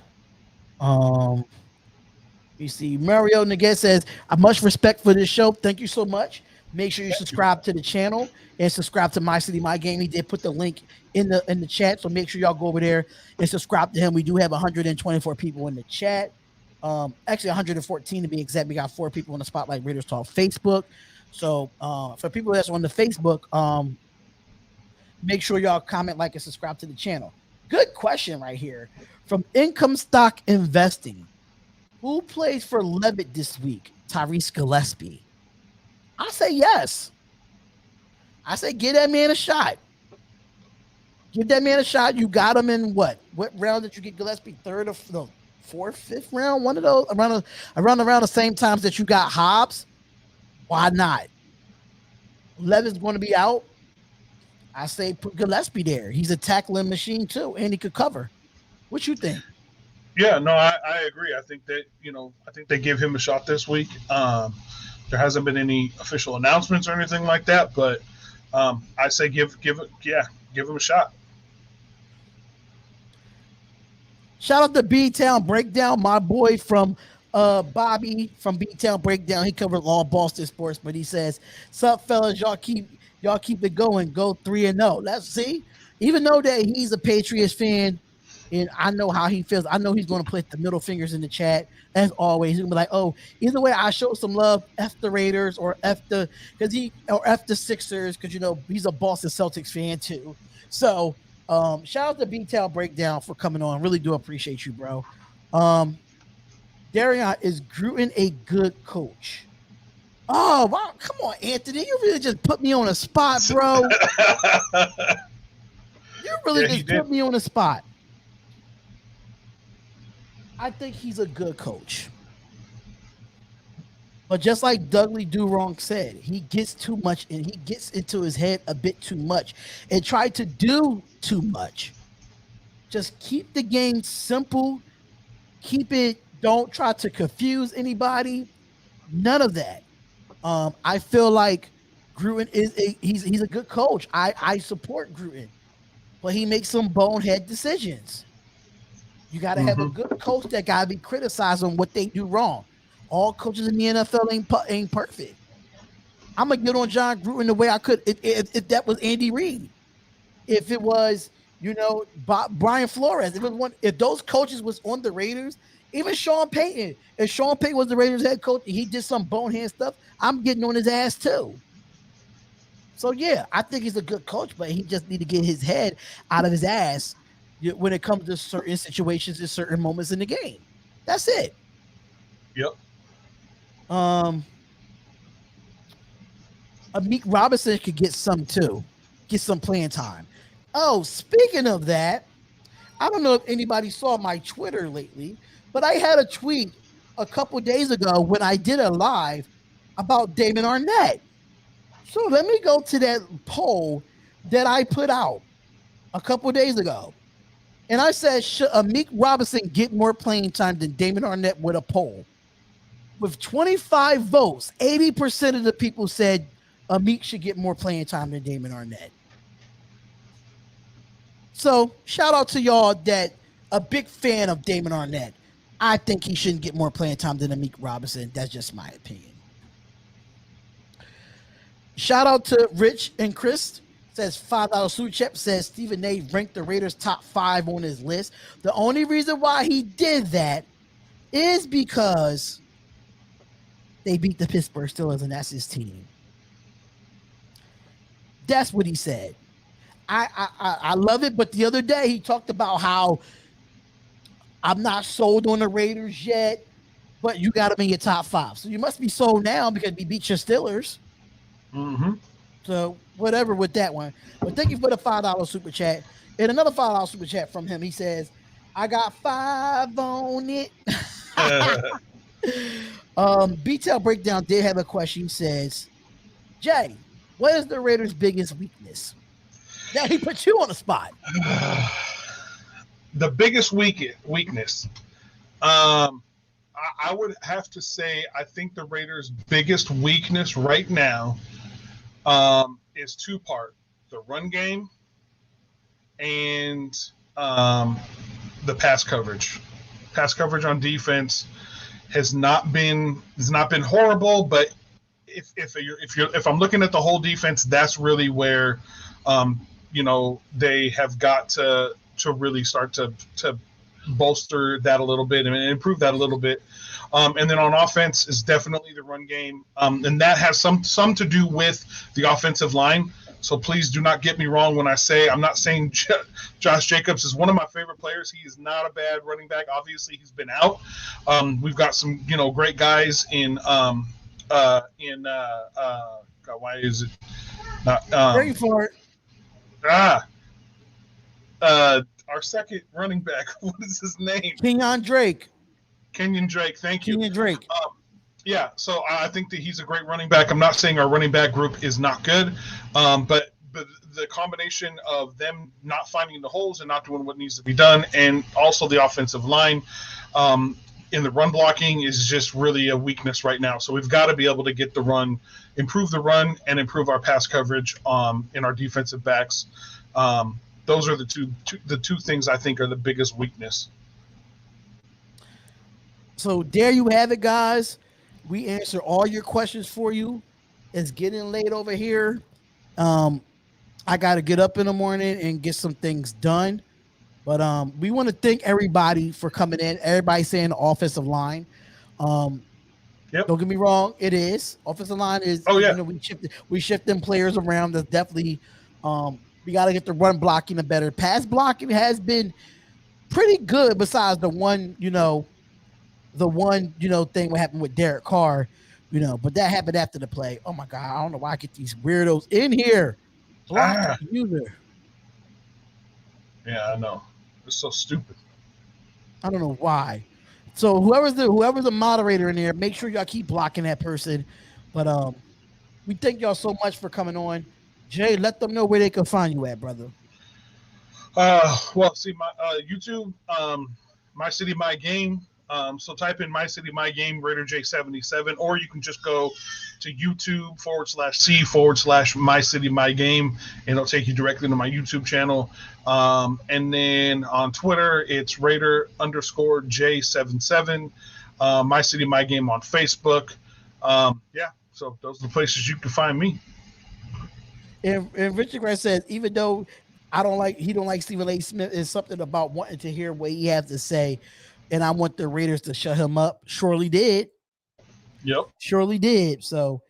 You see, Mario Niguez says, "I much respect for this show. Thank you so much. Make sure you subscribe to the channel and subscribe to My City, My Game." He did put the link in the chat, so make sure y'all go over there and subscribe to him. We do have 124 people in the chat. Actually 114 to be exact. We got 4 people on the Spotlight Raiders Talk Facebook. So for people that's on the Facebook, make sure y'all comment, like, and subscribe to the channel. Good question right here from Income Stock Investing. Who plays for Levitt this week? Tyrese Gillespie. I say yes. I say give that man a shot. Give that man a shot. You got him in what? What round did you get Gillespie? 3rd or no, 4th, 5th round? One of those around the same times that you got Hobbs. Why not? Levitt's going to be out. I say put Gillespie there. He's a tackling machine too, and he could cover. What you think? Yeah, no, I agree. I think that, I think they give him a shot this week. There hasn't been any official announcements or anything like that, but I say give him a shot. Shout out to B-Town Breakdown, my boy from Bobby from B-Town Breakdown. He covered all Boston sports, but he says, "Sup, fellas, y'all keep it going. Go 3-0. Let's see." Even though that he's a Patriots fan, and I know how he feels. I know he's going to put the middle fingers in the chat as always. He's going to be like, "Oh, either way, I show some love. F the Raiders or F the Sixers," because he's a Boston Celtics fan too. So shout out to B-Town Breakdown for coming on. Really do appreciate you, bro. Darion, is Gruden a good coach? Oh, wow. Come on, Anthony. You really just put me on a spot, bro. You really just put me on a spot. I think he's a good coach. But just like Douglie Do-Wrong said, he gets too much and he gets into his head a bit too much and try to do too much. Just keep the game simple. Don't try to confuse anybody. None of that. I feel like Gruden he's a good coach. I support Gruden, but he makes some bonehead decisions. You got to have a good coach that got to be criticized on what they do wrong. All coaches in the NFL ain't perfect. I'm gonna get on John Gruden the way I could if that was Andy Reid, if it was Brian Flores, if those coaches was on the Raiders, even Sean Payton. If Sean Payton was the Raiders head coach and he did some bonehead stuff, I'm getting on his ass too. So yeah, I think he's a good coach, but he just need to get his head out of his ass when it comes to certain situations and certain moments in the game. That's it. Yep. Amik Robinson could get some too. Get some playing time. Oh, speaking of that, I don't know if anybody saw my Twitter lately, but I had a tweet a couple days ago when I did a live about Damon Arnett. So let me go to that poll that I put out a couple days ago. And I said, should Amik Robinson get more playing time than Damon Arnett with a poll? with 25 votes, 80% of the people said Amik should get more playing time than Damon Arnett. So shout out to y'all that a big fan of Damon Arnett. I think he shouldn't get more playing time than Amik Robinson. That's just my opinion. Shout out to Rich and Chris. Says $5 super chat. Says Stephen A ranked the Raiders top 5 on his list. The only reason why he did that is because they beat the Pittsburgh Steelers and that's his team. That's what he said. I love it, but the other day he talked about how I'm not sold on the Raiders yet, but you got them in your top 5. So you must be sold now because we beat your Steelers. Mm-hmm. So whatever with that one. But thank you for the $5 super chat. And another $5 super chat from him. He says, I got 5 on it. BTL Breakdown did have a question. He says, Jay, what is the Raiders' biggest weakness? Now he put you on the spot. The biggest weakness. I would have to say I think the Raiders' biggest weakness right now is 2-part: the run game and the pass coverage. Pass coverage on defense has not been horrible, but if I'm looking at the whole defense, that's really where they have got to really start to bolster that a little bit and improve that a little bit. And then on offense is definitely the run game. And that has some to do with the offensive line. So please do not get me wrong when I say I'm not saying Josh Jacobs is one of my favorite players. He is not a bad running back. Obviously, he's been out. We've got some great guys in God, why is it not Wait for it. Our second running back, what is his name? Kenyon Drake. Kenyon Drake, thank you. Kenyon Drake. Yeah, so I think that he's a great running back. I'm not saying our running back group is not good, but the combination of them not finding the holes and not doing what needs to be done, and also the offensive line in the run blocking is just really a weakness right now. So we've got to be able to get the run, improve the run, and improve our pass coverage in our defensive backs. Those are the two things I think are the biggest weakness. So there you have it, guys. We answer all your questions for you. It's getting late over here. I got to get up in the morning and get some things done. But we want to thank everybody for coming in. Everybody saying the offensive line. Yep. Don't get me wrong. It is. Offensive line is, oh, yeah. We shift them players around. That's definitely we got to get the run blocking better. Pass blocking has been pretty good besides the one thing what happened with Derek Carr, but that happened after the play. Oh my God. I don't know why I get these weirdos in here. Block the user. Yeah, I know. It's so stupid. I don't know why. So whoever's the moderator in there, make sure y'all keep blocking that person. But we thank y'all so much for coming on. Jay, let them know where they can find you at, brother. Well, see, my YouTube, My City, My Game. So type in My City, My Game, Raider J77, or you can just go to YouTube /C/My City, My Game, and it'll take you directly to my YouTube channel. And then on Twitter, it's Raider _J77, My City, My Game on Facebook. Yeah, so those are the places you can find me. And Richard Grant says, even though he don't like Stephen A. Smith, is something about wanting to hear what he has to say. And I want the Raiders to shut him up. Surely did. Yep. Surely did. So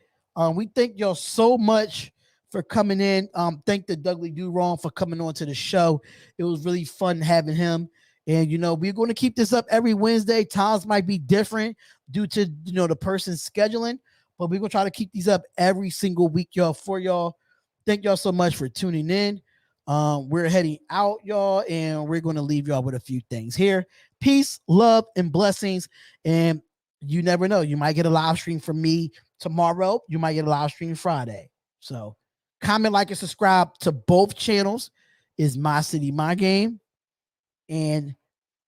we thank y'all so much for coming in. Thank the Douglie Do Wrong for coming on to the show. It was really fun having him. And, we're going to keep this up every Wednesday. Times might be different due to, the person's scheduling. But we're going to try to keep these up every single week, y'all, for y'all. Thank y'all so much for tuning in. We're heading out, y'all, and we're going to leave y'all with a few things here. Peace, love, and blessings. And you never know. You might get a live stream from me tomorrow. You might get a live stream Friday. So comment, like, and subscribe to both channels. Is My City, My Game, and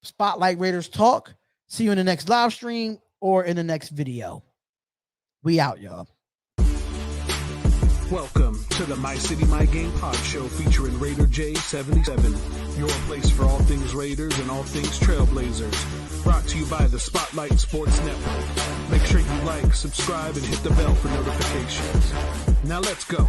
Spotlight Raiders Talk. See you in the next live stream. or in the next video. We out, y'all. Welcome to the My City, My Game Podshow featuring Raider J77, your place for all things Raiders and all things Trailblazers. Brought to you by the Spotlight Sports Network. Make sure you like, subscribe, and hit the bell for notifications. Now let's go.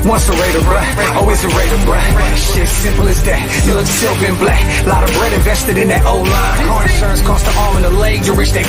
Once a Raider, bruh, always a Raider, bruh. Shit simple as that. You look silver and black. Lot of bread invested in that O-line. Car insurance cost the arm and a leg. You're rich, they